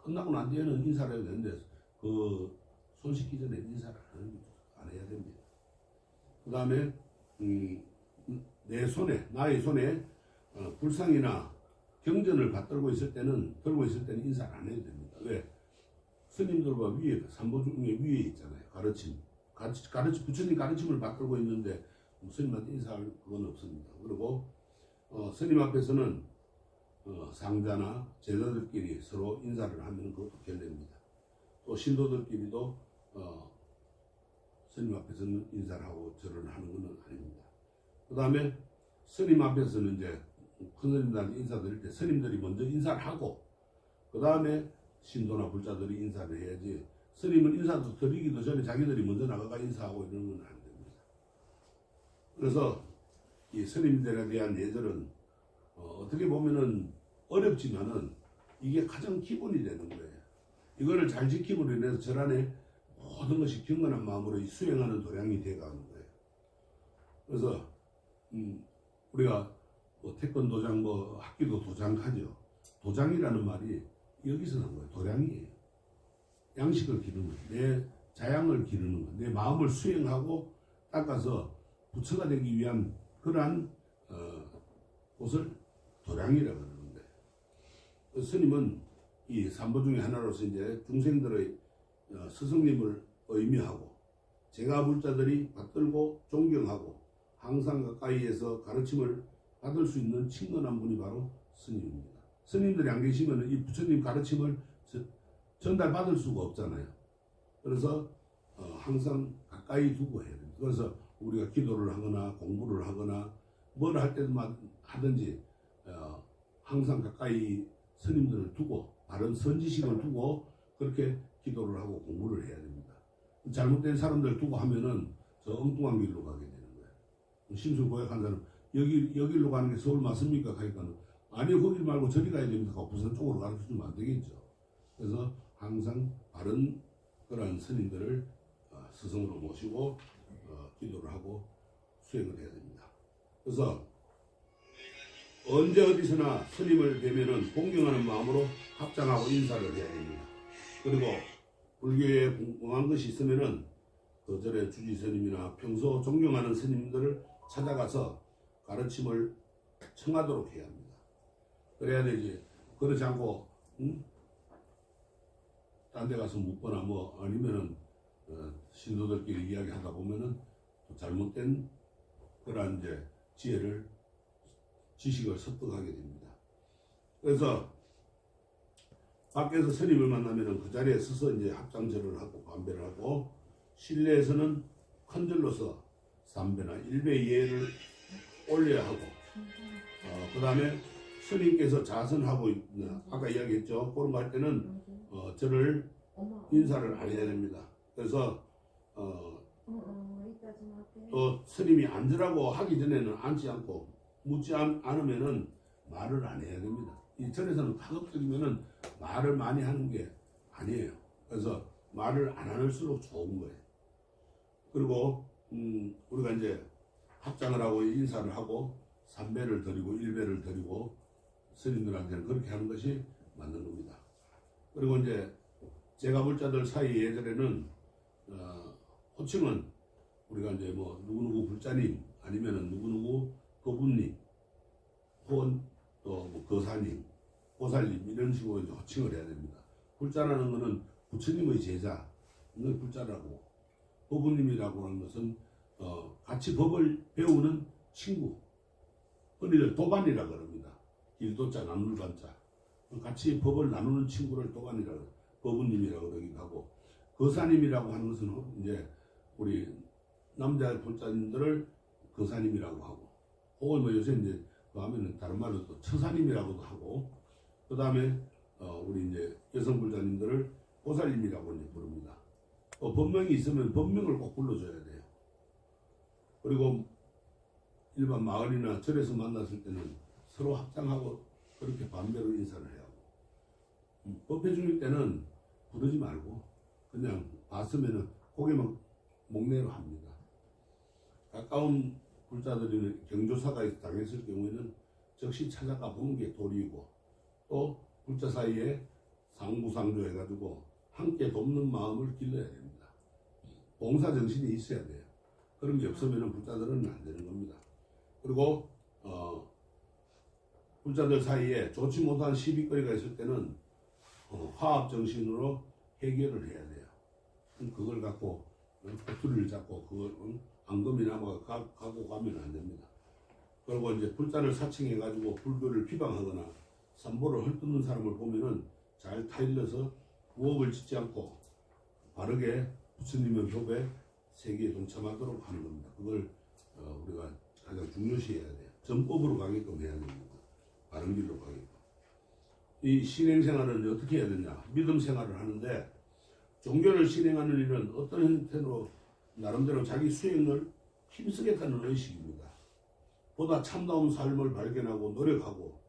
끝나고 난 뒤에는 인사를 해야 되는데 그 손 씻기 전에 인사를 안 해야 됩니다. 그 다음에 나의 손에 불상이나 경전을 받들고 있을 때는 인사를 안 해야 됩니다. 왜? 스님들과 위에 삼보 중에 위에 있잖아요. 가르침 부처님 가르침을 받들고 있는데 스님한테 인사할 그건 없습니다. 그리고 스님 앞에서는 상자나 제자들끼리 서로 인사를 하면 그것도 결례입니다. 또 신도들끼리도 스님 앞에서는 인사를 하고 절을 하는 것은 아닙니다. 그 다음에 스님 앞에서는 이제 큰 스님들한테 인사드릴 때 스님들이 먼저 인사를 하고 그 다음에 신도나 불자들이 인사를 해야지, 스님은 인사도 드리기도 전에 자기들이 먼저 나가가 인사하고 이런 건 안 됩니다. 그래서 이 스님들에 대한 예절은 어떻게 보면은 어렵지만은 이게 가장 기본이 되는 거예요. 이거를 잘 지킴으로 인해서 절안에 모든 것이 경건한 마음으로 수행하는 도량이 되어가는 거예요. 그래서 우리가 뭐 태권도장, 뭐 학기도 도장하죠. 도장이라는 말이 여기서 나온 거예요. 도량이에요. 양식을 기르는 거예요. 내 자양을 기르는 거예요. 내 마음을 수행하고 닦아서 부처가 되기 위한 그러한 곳을 도량이라고 그러는 거예요. 스님은 이 삼보 중에 하나로서 이제 중생들의 스승님을 의미하고 제가불자들이 받들고 존경하고 항상 가까이에서 가르침을 받을 수 있는 친근한 분이 바로 스님입니다. 스님들이 안 계시면 이 부처님 가르침을 전달받을 수가 없잖아요. 그래서 항상 가까이 두고 해야 됩니다. 그래서 우리가 기도를 하거나 공부를 하거나 뭘 할 때만 하든지 항상 가까이 스님들을 두고 바른 선지식을 두고 그렇게 기도를 하고 공부를 해야 됩니다. 잘못된 사람들 두고 하면은 저 엉뚱한 길로 가게 되는 거예요. 심술 고약한 사람 여기로 가는 게 서울 맞습니까? 하니까 아니 거길 말고 저리 가야 됩니다. 부산 쪽으로 가르쳐주면 안 되겠죠. 그래서 항상 바른 그러한 스님들을 스승으로 모시고 기도를 하고 수행을 해야 됩니다. 그래서 언제 어디서나 스님을 뵈면은 공경하는 마음으로 합장하고 인사를 해야 됩니다. 그리고 불교에 궁금한 것이 있으면은 그 절에 주지 스님이나 평소 존경하는 스님들을 찾아가서 가르침을 청하도록 해야 합니다. 그래야 되지. 그렇지 않고 딴 데 가서 묻거나 뭐 아니면은 신도들끼리 이야기하다 보면은 잘못된 그러한 이제 지식을 습득하게 됩니다. 그래서 밖에서 스님을 만나면은 그 자리에 서서 이제 합장절을 하고 관배를 하고 실내에서는 큰 절로서 삼배나 일배 예를 올려야 하고 그 다음에 스님께서 자선하고 있는 아까 이야기했죠. 그런 거 할 때는 저를 인사를 안 해야 됩니다. 그래서 또 스님이 앉으라고 하기 전에는 앉지 않고 묻지 않으면은 말을 안 해야 됩니다. 이 절에서는 가급적이면은 말을 많이 하는 게 아니에요. 그래서 말을 안 할수록 좋은 거예요. 그리고 우리가 이제 합장을 하고 인사를 하고 삼배를 드리고 일배를 드리고 스님들한테는 그렇게 하는 것이 맞는 겁니다. 그리고 이제 제가불자들 사이 예전에는 호칭은 우리가 이제 뭐 누구누구 불자님 아니면은 누구누구 도부님 혹은 또 뭐 거사님 보살님 이런 식으로 이제 호칭을 해야 됩니다. 불자라는 것은 부처님의 제자 이걸 불자라고, 도부님이라고 하는 것은 같이 법을 배우는 친구, 흔히들 도반이라고 합니다. 길도자 나눌반자, 같이 법을 나누는 친구를 도반이라고, 법부님이라고 그러기도 하고, 거사님이라고 하는 것은 이제 우리 남자 불자님들을 거사님이라고 하고, 혹은 뭐 요새 이제 그 하면은 다른 말로 또 처사님이라고도 하고, 그 다음에 우리 이제 여성 불자님들을 보살님이라고 이제 부릅니다. 법명이 있으면 법명을 꼭 불러줘야 돼요. 그리고 일반 마을이나 절에서 만났을 때는 서로 합장하고 그렇게 반대로 인사를 해야 하고, 법회 중일 때는 부르지 말고 그냥 봤으면은 고개만 목내로 합니다. 가까운 불자들이 경조사가 당했을 경우에는 즉시 찾아가 보는 게 도리이고, 또 불자 사이에 상부상조 해가지고 함께 돕는 마음을 길러야 됩니다. 봉사 정신이 있어야 돼요. 그런 게 없으면 불자들은 안 되는 겁니다. 그리고 불자들 사이에 좋지 못한 시비거리가 있을 때는 화합 정신으로 해결을 해야 돼요. 그걸 갖고 꼬투리를 잡고 그걸 앙금이나 뭐 가고 가면 안 됩니다. 그리고 이제 불자를 사칭해 가지고 불교를 비방하거나 삼보를 헐뜯는 사람을 보면은 잘 타일러서 우업을 짓지 않고 바르게 부처님의 법에 세계에 동참하도록 하는 겁니다. 그걸 우리가 가장 중요시해야 돼요. 전법으로 가게끔 해야 됩니다. 바른 길로 가게끔. 이 신행생활은 어떻게 해야 되냐? 믿음 생활을 하는데, 종교를 실행하는 일은 어떤 형태로 나름대로 자기 수행을 힘쓰겠다는 의식입니다. 보다 참다운 삶을 발견하고 노력하고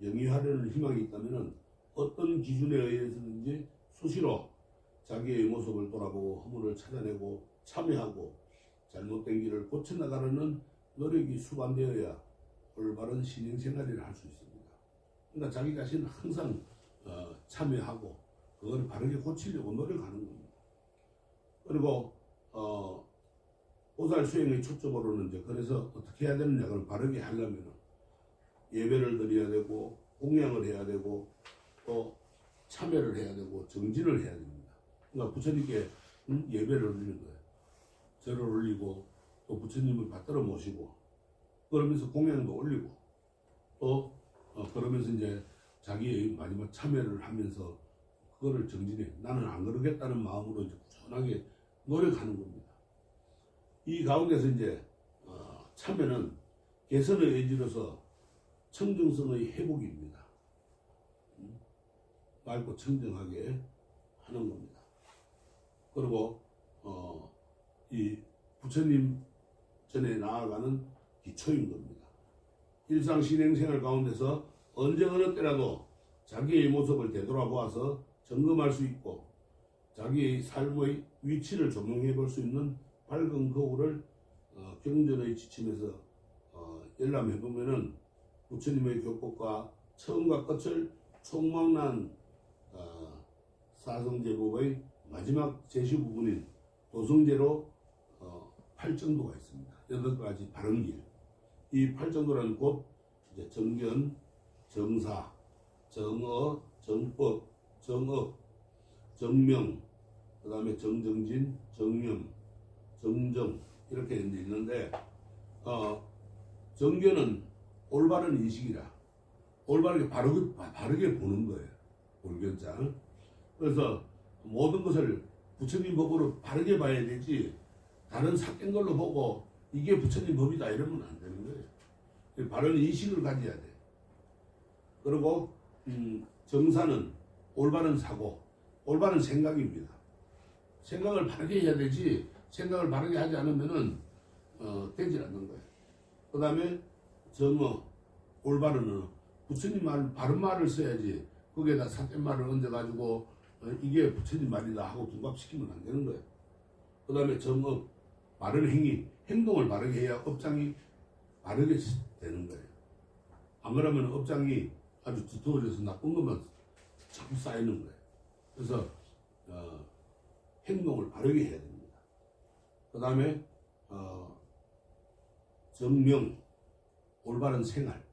영위하려는 희망이 있다면 어떤 기준에 의해서든지 수시로 자기의 모습을 돌아보고 허물을 찾아내고 참여하고 잘못된 길을 고쳐나가려는 노력이 수반되어야 올바른 신앙생활을 할 수 있습니다. 그러니까 자기 자신은 항상 참여하고 그걸 바르게 고치려고 노력하는 겁니다. 그리고 보살 수행의 초점으로는 이제 그래서 어떻게 해야 되느냐를 바르게 하려면 예배를 드려야 되고 공양을 해야 되고 또 참여를 해야 되고 정진을 해야 됩니다. 그러니까 부처님께 예배를 올리는 거예요. 절을 올리고 또 부처님을 받들어 모시고 그러면서 공양도 올리고 또 그러면서 이제 자기의 마지막 참여를 하면서 그거를 정진해. 나는 안 그러겠다는 마음으로 이제 꾸준하게 노력하는 겁니다. 이 가운데서 이제 참여는 개선의 의지로서 청정성의 회복입니다. 맑고 청정하게 하는 겁니다. 그리고 이 부처님 전에 나아가는 기초인 겁니다. 일상 신행생활 가운데서 언제 어느 때라도 자기의 모습을 되돌아보아서 점검할 수 있고 자기의 삶의 위치를 조명해 볼 수 있는 밝은 거울을 경전의 지침에서 열람해 보면은 부처님의 교법과 처음과 끝을 총망라한 사성제법의 마지막 제시 부분인 도성제로 8정도가 있습니다. 8가지 바른 길. 이 8정도라는 곧 이제 정견, 정사, 정어, 정법, 정업, 정명, 그 다음에 정정진, 정념, 정정 이렇게 있는데 정견은 올바른 인식이라 올바르게 바르게 보는 거예요. 볼견장. 그래서 모든 것을 부처님 법으로 바르게 봐야 되지 다른 삭힌 걸로 보고 이게 부처님 법이다 이러면 안 되는 거예요. 바른 인식을 가져야 돼. 그리고 정사는 올바른 사고, 올바른 생각입니다. 생각을 바르게 해야 되지 생각을 바르게 하지 않으면은 되지 않는 거예요. 그 다음에 정어, 올바른 부처님 말 바른 말을 써야지 거기에다 삭힌 말을 얹어가지고 이게 부처님 말이다 하고 둔갑시키면 안 되는 거예요. 그 다음에 정업, 바른 행위, 행동을 바르게 해야 업장이 바르게 되는 거예요. 안 그러면 업장이 아주 두터워져서 나쁜 것만 자꾸 쌓이는 거예요. 그래서 행동을 바르게 해야 됩니다. 그 다음에 정명, 올바른 생활.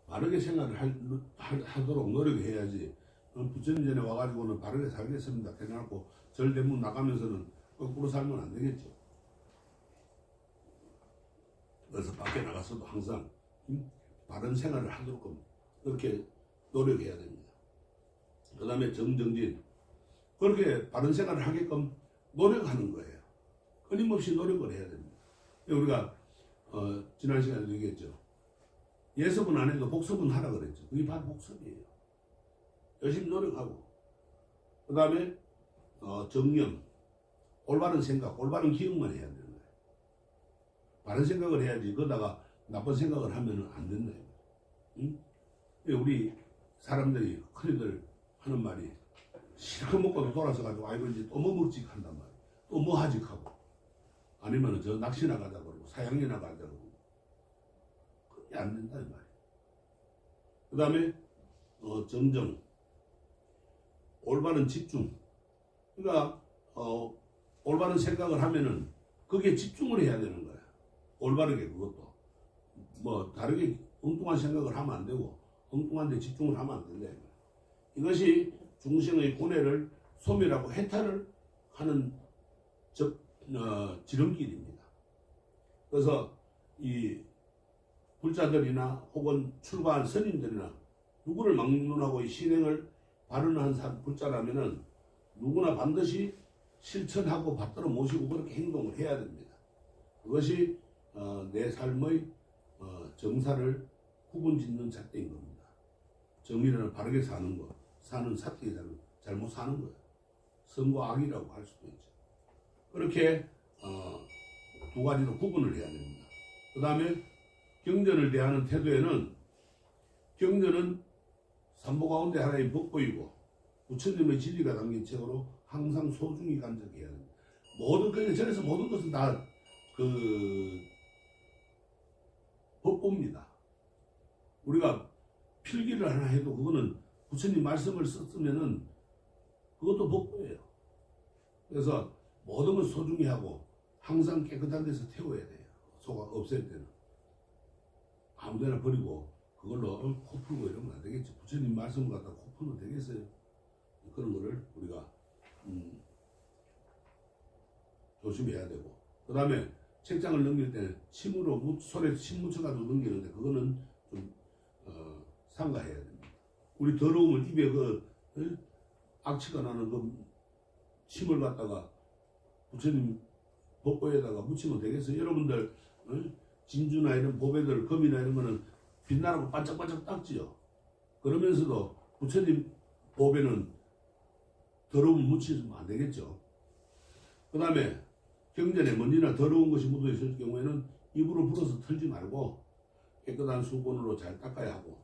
바르게 생활을 하도록 노력해야지 부처님 전에 와가지고는 바르게 살겠습니다 해놓고 절대문 나가면서는 거꾸로 살면 안 되겠죠. 그래서 밖에 나가서도 항상 바른 생활을 하도록 그렇게 노력해야 됩니다. 그 다음에 정정진. 그렇게 바른 생활을 하게끔 노력하는 거예요. 끊임없이 노력을 해야 됩니다. 우리가 지난 시간에 얘기했죠. 예습은 안 해도 복습은 하라 그랬죠. 그게 바로 복습이에요. 열심히 노력하고 그 다음에 정념, 올바른 생각, 올바른 기억만 해야 되는 거예요. 바른 생각을 해야지 그러다가 나쁜 생각을 하면 안 된다. 응? 우리 사람들이 흔히들 하는 말이 실컷 먹고도 돌아서 가지고 아이고 이제 또 뭐 먹지 한단 말이에요. 또 뭐 하지 하고 아니면 저 낚시 나가자 그러고 사양리 나가자 그러고 그게 안 된다 이 말이에요. 그 다음에 정정, 올바른 집중. 그러니까 올바른 생각을 하면은 거기에 집중을 해야 되는 거야. 올바르게 그것도 뭐 다르게 엉뚱한 생각을 하면 안 되고 엉뚱한 데 집중을 하면 안 된다. 이것이 중생의 고뇌를 소멸하고 해탈을 하는 지름길입니다. 그래서 이 불자들이나 혹은 출가한 스님들이나 누구를 막론하고 이 신행을 발언한 불자라면은 누구나 반드시 실천하고 받들어 모시고 그렇게 행동을 해야 됩니다. 그것이 내 삶의 정사를 구분짓는 잣대인 겁니다. 정의를 바르게 사는 것, 사는 사태이라는 잘못 사는 거예요. 선과 악이라고 할 수도 있죠. 그렇게 두 가지로 구분을 해야 됩니다. 그 다음에 경전을 대하는 태도에는 경전은 삼보 가운데 하나의 법보이고 부처님의 진리가 담긴 책으로 항상 소중히 간직해야 합니다. 모든 절에서 모든 것은 다 그 법보입니다. 우리가 필기를 하나 해도 그거는 부처님 말씀을 썼으면은 그것도 법보예요. 그래서 모든 걸 소중히 하고 항상 깨끗한 데서 태워야 돼요. 소가 없앨 때는 아무데나 버리고 그걸로 코 풀고 이러면 안 되겠죠. 부처님 말씀을 갖다 코 풀면 되겠어요. 그런 거를 우리가 조심해야 되고, 그 다음에 책장을 넘길 때는 침으로 손에 침 묻혀가지고 넘기는데 그거는 좀 삼가해야 됩니다. 우리 더러움을 입에 악취가 나는 그 침을 갖다가 부처님 법보에다가 묻히면 되겠어요? 여러분들 진주나 이런 보배들, 금이나 이런 거는 빛나라고 반짝반짝 닦지요. 그러면서도 부처님 보배는 더러움 묻히면 안 되겠죠. 그 다음에 경전에 먼지나 더러운 것이 묻어 있을 경우에는 입으로 불어서 털지 말고 깨끗한 수건으로 잘 닦아야 하고,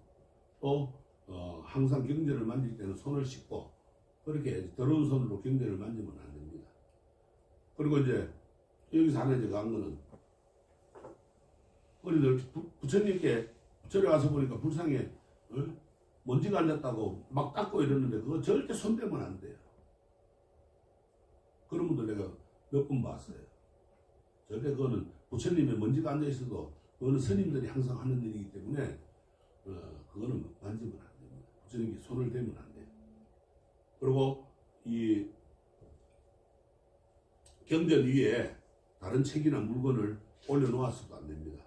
또 항상 경전을 만질 때는 손을 씻고, 그렇게 더러운 손으로 경전을 만지면 안 됩니다. 그리고 이제 여기서 하나 제가 한 거는, 우리들 부처님께 절에 와서 보니까 불상에 먼지가 앉았다고 막 닦고 이러는데 그거 절대 손대면 안 돼요. 그런 분들 내가 몇 번 봤어요. 절대 그거는 부처님의 먼지가 앉아 있어도 그거는 스님들이 항상 하는 일이기 때문에 그거는 만지면 안 됩니다. 부처님께 손을 대면 안 돼요. 그리고 이 경전 위에 다른 책이나 물건을 올려놓았어도 안 됩니다.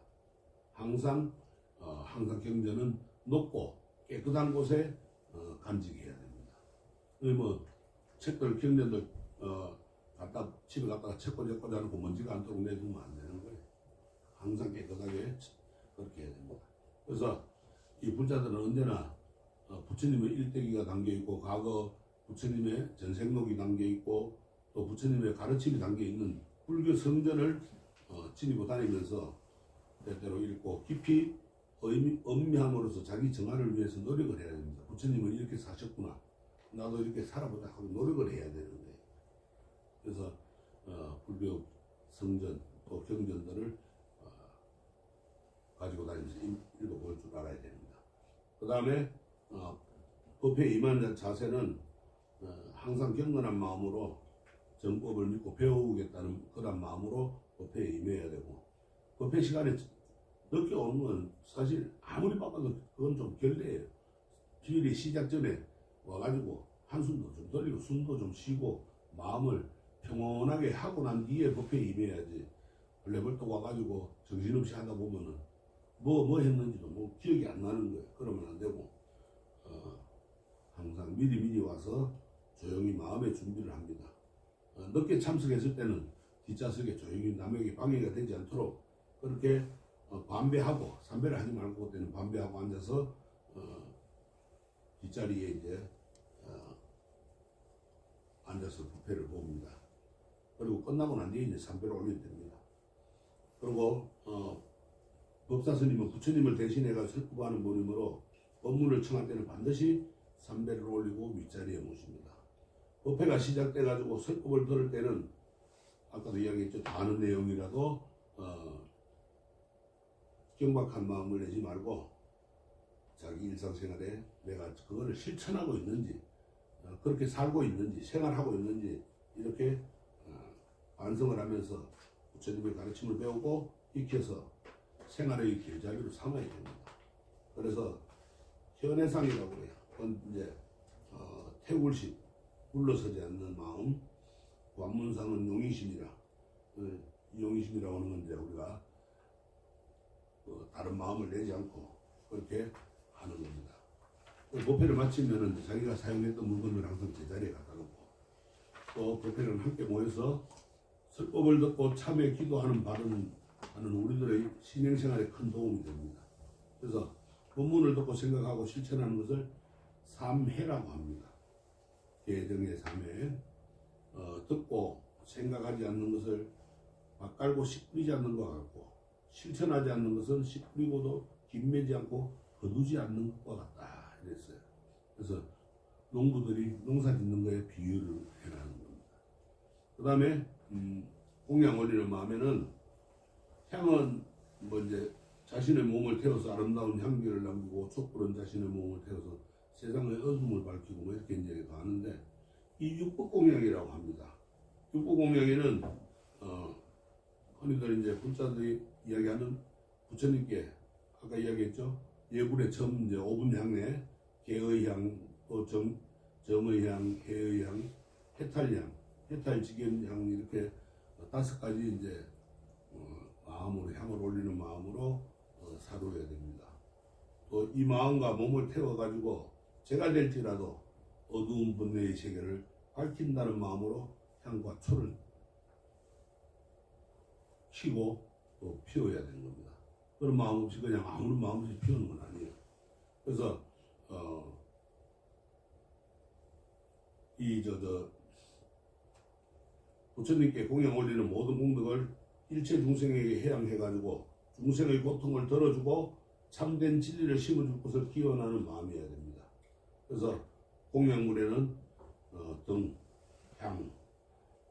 항상 경전은 높고 깨끗한 곳에 간직해야 됩니다. 뭐 책들 경전들 집에 갖다가 책 꽂아놓고 먼지가 않도록 내두면 안 되는 거예요. 항상 깨끗하게 그렇게 해야 됩니다. 그래서 이 불자들은 언제나 부처님의 일대기가 담겨있고, 과거 부처님의 전생록이 담겨있고, 또 부처님의 가르침이 담겨있는 불교 성전을 지니고 다니면서 때때로 읽고 깊이 음미함으로써 자기 정화를 위해서 노력을 해야 됩니다. 부처님은 이렇게 사셨구나, 나도 이렇게 살아보자 하고 노력을 해야 되는데, 그래서 불교 성전 또 경전들을 가지고 다니면서 읽어볼 줄 알아야 됩니다. 그 다음에 법회에 임하는 자세는 항상 경건한 마음으로 정법을 믿고 배우겠다는 그런 마음으로 법회에 임해야 되고, 법회 시간에 늦게 오는 건 사실 아무리 바빠도 그건 좀 결례예요. 주일이 시작 전에 와가지고 한숨도 좀 돌리고 숨도 좀 쉬고 마음을 평온하게 하고 난 뒤에 법회에 임해야지. 벌레벌떡 와가지고 정신없이 하다 보면은 뭐 했는지도 뭐 기억이 안 나는 거예요. 그러면 안 되고 항상 미리 와서 조용히 마음의 준비를 합니다. 늦게 참석했을 때는 뒷좌석에 조용히 남에게 방해가 되지 않도록 그렇게 반배하고, 삼배를 하지 말고 그때는 반배하고 앉아서 뒷자리에 이제 앉아서 법회를 봅니다. 그리고 끝나고 난 뒤에 이제 삼배를 올리면 됩니다. 그리고 법사 스님은 부처님을 대신해가 설법하는 분이므로 법문을 청할 때는 반드시 삼배를 올리고 윗자리에 모십니다. 법회가 시작돼가지고 설법을 들을 때는 아까도 이야기했죠. 다 아는 내용이라도 경박한 마음을 내지 말고 자기 일상생활에 내가 그거를 실천하고 있는지, 그렇게 살고 있는지, 생활하고 있는지 이렇게 반성을 하면서 부처님의 가르침을 배우고 익혀서 생활의 길잡이로 삼아야 됩니다. 그래서 현해상이라고 해요. 그건 이제 태울식, 물러서지 않는 마음. 관문상은 용의심이라. 용의심이라고 하는 건 이제 우리가 다른 마음을 내지 않고 그렇게 하는 겁니다. 법회를 마치면은 자기가 사용했던 물건을 항상 제자리에 갖다 놓고, 또 법회는 함께 모여서 설법을 듣고 참회 기도하는 바르는 하는 우리들의 신행생활에 큰 도움이 됩니다. 그래서 법문을 듣고 생각하고 실천하는 것을 삼회라고 합니다. 개정의 삼회. 듣고 생각하지 않는 것을 맛깔고 씨 뿌리지 않는 것 같고, 실천하지 않는 것은 씨 뿌리고도 김매지 않고 거두지 않는 것과 같다 이랬어요. 그래서 농부들이 농사 짓는 거에 비유를 해라는 겁니다. 그 다음에 공양 올리는 마음에는 향은 뭐 이제 자신의 몸을 태워서 아름다운 향기를 남기고 촛불은 자신의 몸을 태워서 세상의 어둠을 밝히고 뭐 이렇게 이제 가는데 이 육법공양이라고 합니다. 육법공양에는 흔히들 이제 불자들이 이야기하는 부처님께 아까 이야기했죠. 예불의 점 이제 5분 향내 개의 향, 또 정의 향, 해의 향, 해탈향, 해탈지견향 이렇게 5가지 이제 마음으로 향을 올리는 마음으로 사로해야 됩니다. 또 이 마음과 몸을 태워가지고 제가 될지라도 어두운 번뇌의 세계를 밝힌다는 마음으로 향과 초를 키고 또 피워야 되는 겁니다. 그런 마음 없이 그냥 아무런 마음 없이 피우는 건 아니에요. 그래서 부처님께 공양 올리는 모든功德을 일체 중생에게 해양해가지고 중생의 고통을 덜어주고 참된 진리를 심어줄 것을 기원하는 마음이어야 됩니다. 그래서 공양물에는 등, 향,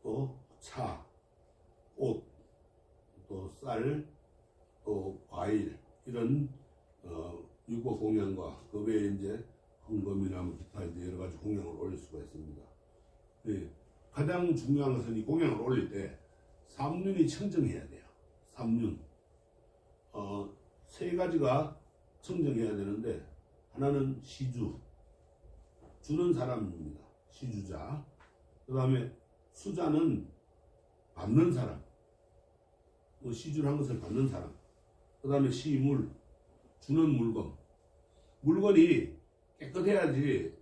또 차, 꽃, 또 쌀, 또 과일 이런 육법 공양과 그 외에 이제 헌금이나 기타 이제 여러 가지 공양을 올릴 수가 있습니다. 네. 가장 중요한 것은 이 공양을 올릴 때 삼륜이 청정해야 돼요. 삼륜. 세 가지가 청정해야 되는데 하나는 시주, 주는 사람입니다. 시주자. 그 다음에 수자는 받는 사람. 시주를 한 것을 받는 사람. 그 다음에 시물, 주는 물건. 물건이 깨끗해야지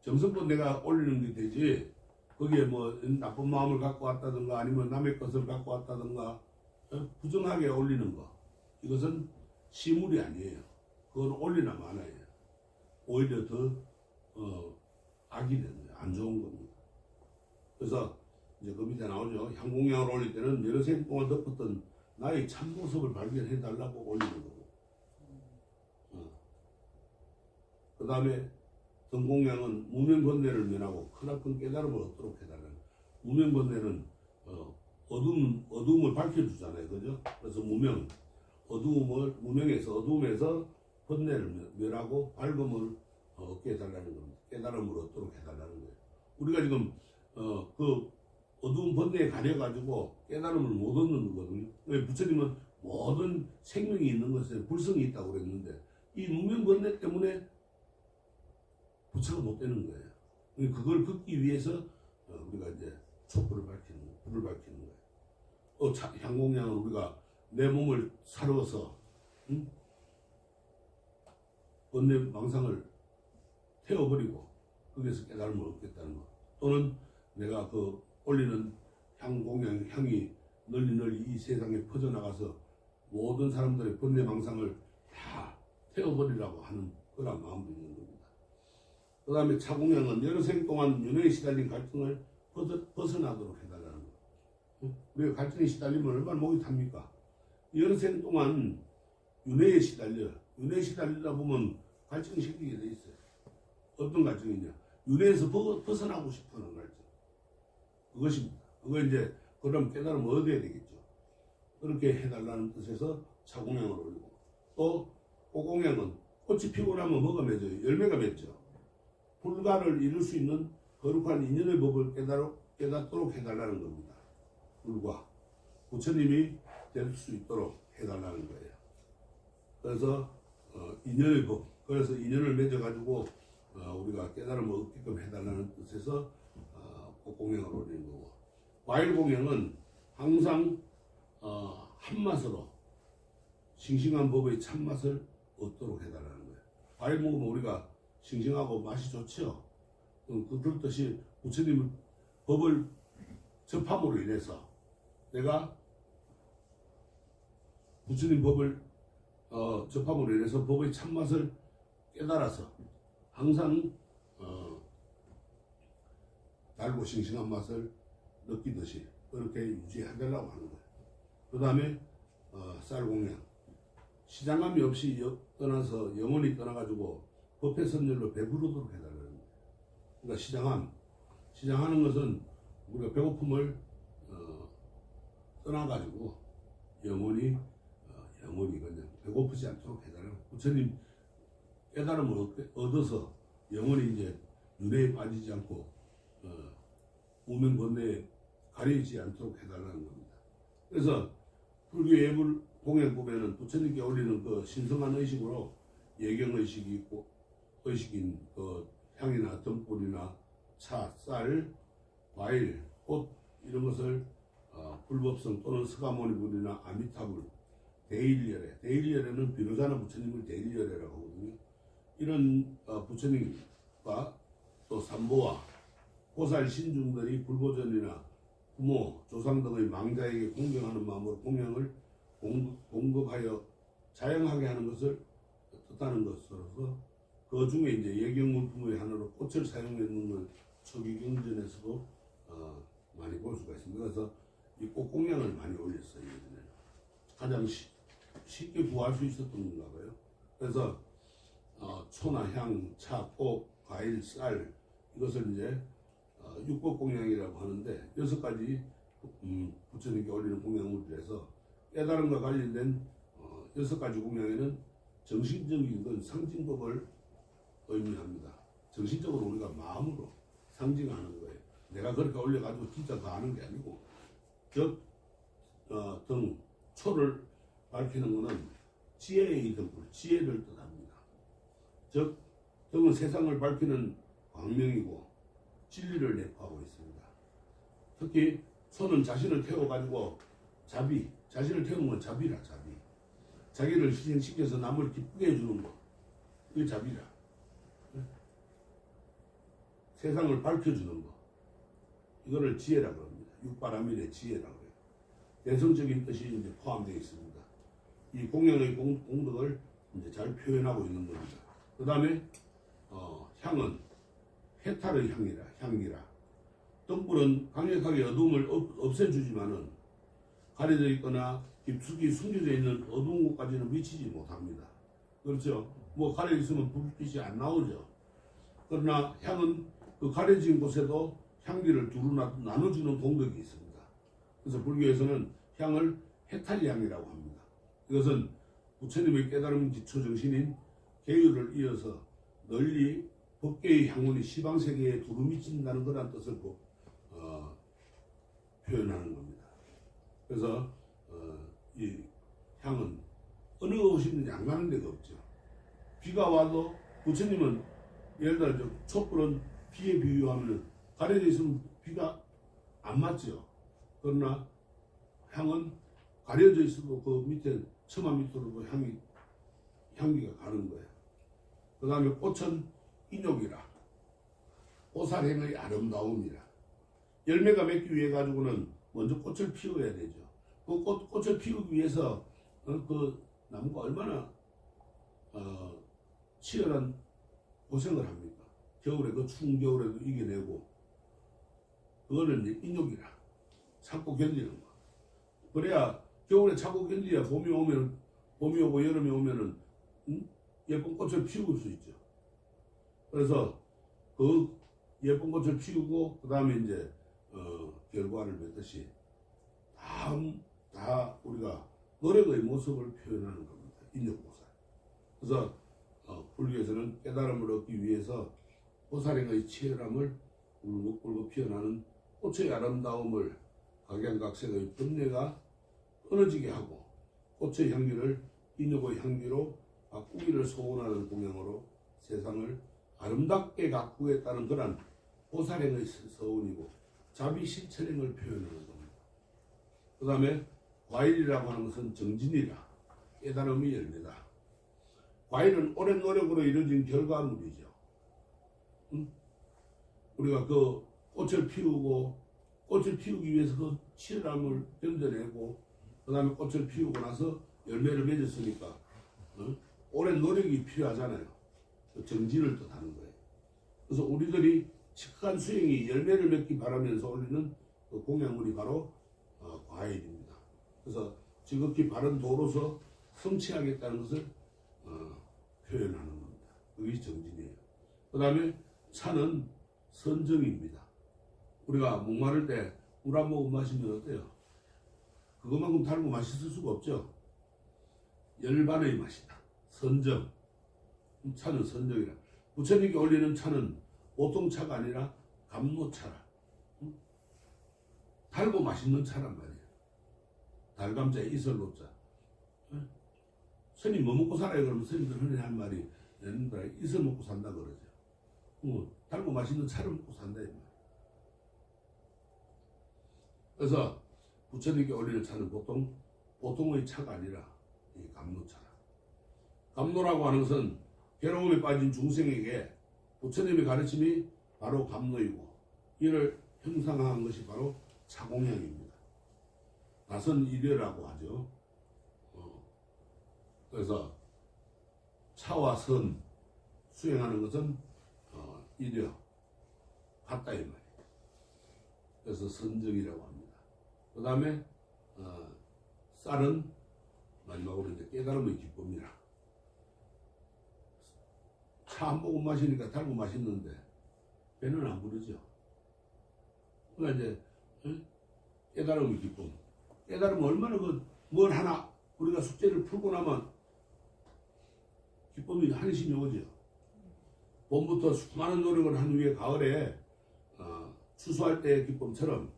정성껏 내가 올리는 게 되지. 거기에 뭐 나쁜 마음을 갖고 왔다든가 아니면 남의 것을 갖고 왔다든가 부정하게 올리는 거. 이것은 시물이 아니에요. 그건 올리나 마나예요. 오히려 더 악이 되는 거예요. 안 좋은 겁니다. 그래서 이제 그 밑에 나오죠. 향공양을 올릴 때는 여러 생 동안 덮었던 나의 참모습을 발견해 달라고 올리는 거고. 그 다음에 등공양은 무명번뇌를 면하고 크나큰 깨달음을 얻도록 해달라는. 무명번뇌는 어두움을 밝혀주잖아요, 그죠? 그래서 어두움에서 번뇌를 면하고 밝음을 얻게 해달라는 겁니다. 깨달음을 얻도록 해달라는 거예요. 우리가 지금 그 어두운 번뇌에 가려가지고 깨달음을 못 얻는 거거든요. 부처님은 모든 생명이 있는 것에 불성이 있다고 그랬는데 이 무명번뇌 때문에 부처가 못 되는 거예요. 그걸 긋기 위해서 우리가 이제 촛불을 밝히는 거예요. 불을 밝히는 거예요. 향공양은 우리가 내 몸을 사루어서 번뇌 망상을 태워버리고 거기에서 깨달음을 얻겠다는 거. 또는 내가 그 올리는 향공양 향이 널리 이 세상에 퍼져나가서 모든 사람들의 번뇌 망상을 다 태워버리라고 하는 그런 마음도 있는 겁니다. 그 다음에 차공양은 여러 생 동안 윤회에 시달린 갈증을 벗어나도록 해달라는 거. 우리가 갈증에 시달리면 얼마나 목이 탑니까? 여러 생 동안 윤회에 시달리다 보면 갈증이 생기게 돼 있어요. 어떤 갈증이냐? 윤회에서 벗어나고 싶어하는 갈증. 그것입니다. 그거 이제 그럼 깨달음을 얻어야 되겠죠. 그렇게 해달라는 뜻에서 차공양을 올리고, 또 꽃공양은 꽃이 피고 나면 뭐가 맺어요? 열매가 맺죠. 불가를 이룰 수 있는 거룩한 인연의 법을 깨닫도록 해달라는 겁니다. 불가. 부처님이 될 수 있도록 해달라는 거예요. 그래서 인연의 법. 그래서 인연을 맺어가지고 우리가 깨달음을 얻게끔 해달라는 뜻에서 꽃공양을 올리는 거고, 과일공양은 항상 한맛으로 싱싱한 법의 참맛을 얻도록 해달라는 거예요. 과일 먹으면 우리가 싱싱하고 맛이 좋죠. 그렇듯이 부처님 법을 접함으로 인해서 내가 부처님 법을 접함으로 인해서 법의 참맛을 깨달아서 항상 달고 싱싱한 맛을 느끼듯이 그렇게 유지해달라고 하는 거예요. 그 다음에 쌀공양. 시장감이 없이 떠나서 영원히 떠나가지고 법회 선열로 배부르도록 해달라는 거예요. 그러니까 시장하는 것은 우리가 배고픔을 떠나가지고 영원히 그냥 배고프지 않도록 해달라는 거예요. 부처님 깨달음을 얻어서 영원히 이제 윤회에 빠지지 않고 우명건너에 가리지 않도록 해달라는 겁니다. 그래서 불교 예불 공연 보면은 부처님께 올리는 그 신성한 의식으로 예경의식이 있고 의식인 그 향이나 등불이나 차, 쌀, 과일, 꽃 이런 것을 불법성 또는 스가모니불이나 아미타불, 대일열애는 비로자나 부처님을 대일열애라고 하거든요. 이런 부처님과 또 삼보와 보살 신중들이 불보전이나 부모, 조상 등의 망자에게 공경하는 마음으로 공양을 공급하여 자영하게 하는 것을 뜻하는 것으로서 그 중에 이제 예경물품의 하나로 꽃을 사용했는 걸 초기경전에서도 많이 볼 수가 있습니다. 그래서 이 꽃 공양을 많이 올렸어요. 예전에는 가장 쉽게 구할 수 있었던 건가 봐요. 그래서 초나 향, 차, 꽃, 과일, 쌀 이것을 이제 육법 공양이라고 하는데 6가지 부처님께 올리는 공양물들에서 깨달음과 관련된 6가지 공양에는 정신적인 건 상징법을 의미합니다. 정신적으로 우리가 마음으로 상징하는 거예요. 내가 그렇게 올려가지고 진짜 다 하는 게 아니고 등 초를 밝히는 것은 지혜의 등불, 지혜를 뜻합니다. 즉 등은 세상을 밝히는 광명이고 진리를 내포하고 있습니다. 특히 소는 자신을 태워가지고 자신을 태우는 건 자비라, 자비. 자기를 희생시켜서 남을 기쁘게 해주는 것. 그게 자비라. 세상을 밝혀주는 것. 이거를 지혜라고 합니다. 육바라밀의 지혜라고 해요. 대성적인 뜻이 이제 포함되어 있습니다. 이 공양의 공덕을 이제 잘 표현하고 있는 겁니다. 그 다음에 향은 해탈의 향이라. 등불은 강력하게 어두움을 없애주지만은 가려져 있거나 깊숙이 숨겨져 있는 어두운 곳까지는 미치지 못합니다. 그렇죠? 뭐 가려 있으면 불빛이 안 나오죠. 그러나 향은 그 가려진 곳에도 향기를 두루 나눠주는 공덕이 있습니다. 그래서 불교에서는 향을 해탈향이라고 합니다. 이것은 부처님의 깨달음 기초 정신인 계율을 이어서 널리 법계의 향문이 시방세계에 두루 미친다는 그런 뜻을 표현하는 겁니다. 그래서 이 향은 어느 곳이 있는지 안 가는 데가 없죠. 비가 와도 부처님은 예를 들어 촛불은 비에 비유하면 가려져 있으면 비가 안 맞죠. 그러나 향은 가려져 있어도 그 밑에 처마 밑으로도 향기가 가는 거예요. 그 다음에 꽃은 인욕이라, 보살행의 아름다움이라. 열매가 맺기 위해 가지고는 먼저 꽃을 피워야 되죠. 그 꽃을 피우기 위해서 그 나무가 얼마나 치열한 고생을 합니까? 겨울에 그 추운 겨울에도 이겨내고 그거는 이제 인욕이라 참고 견디는 거. 그래야 겨울에 참고 견디야 봄이 오고 여름이 오면은 예쁜 꽃을 피울 수 있죠. 그래서 그 예쁜 꽃을 피우고 그 다음에 이제 결과를 맺듯이 다 우리가 노력의 모습을 표현하는 겁니다. 인욕보살. 그래서 불교에서는 깨달음을 얻기 위해서 보살행의 치열함을 울고 피어나는 꽃의 아름다움을 각양각색의 번뇌가 끊어지게 하고 꽃의 향기를 인욕의 향기로 바꾸기를 소원하는 공양으로 세상을 아름답게 가꾸겠다는 그런 보살행의 서운이고 자비 실천행을 표현하는 겁니다. 그 다음에 과일이라고 하는 것은 정진이라, 깨달음의 열매다. 과일은 오랜 노력으로 이루어진 결과물이죠. 우리가 그 꽃을 피우기 위해서 그 치열함을 견뎌내고 그 다음에 꽃을 피우고 나서 열매를 맺었으니까 오랜 노력이 필요하잖아요. 정진을 뜻하는 거예요. 그래서 우리들이 직한 수행이 열매를 맺기 바라면서 올리는 그 공양물이 바로 과일입니다. 그래서 지극히 바른 도로서 성취하겠다는 것을 표현하는 겁니다. 그게 정진이에요. 그 다음에 차는 선정입니다. 우리가 목마를 때 물 한 모금 마시면 어때요? 그것만큼 달고 맛있을 수가 없죠. 열반의 맛이다. 선정. 차는 선정이라. 부처님께 올리는 차는 보통 차가 아니라 감로차라. 달고 맛있는 차란 말이에요. 달감자에 이설로자. 스님 뭐 먹고 살아요? 그러면 스님들 흔히 한 말이 옛날에 이설 먹고 산다 그러죠. 달고 맛있는 차를 먹고 산다 이 말. 그래서 부처님께 올리는 차는 보통의 차가 아니라 이 감로차라. 감로라고 하는 것은 괴로움에 빠진 중생에게 부처님의 가르침이 바로 감로이고 이를 형상화한 것이 바로 차공양입니다. 다선 일여라고 하죠. 그래서 차와 선 수행하는 것은 일여 같다 이 말이에요. 그래서 선정이라고 합니다. 그 다음에 쌀은 마지막으로 이제 깨달음의 기쁨이라. 차 한 모금 마시니까 달고 맛있는데 배는 안 부르죠. 그러니까 이제 깨달음의 기쁨. 깨달으면 얼마나 뭘 하나 우리가 숙제를 풀고 나면 기쁨이 한심이 오죠. 봄부터 수많은 노력을 한 후에 가을에 추수할 때의 기쁨처럼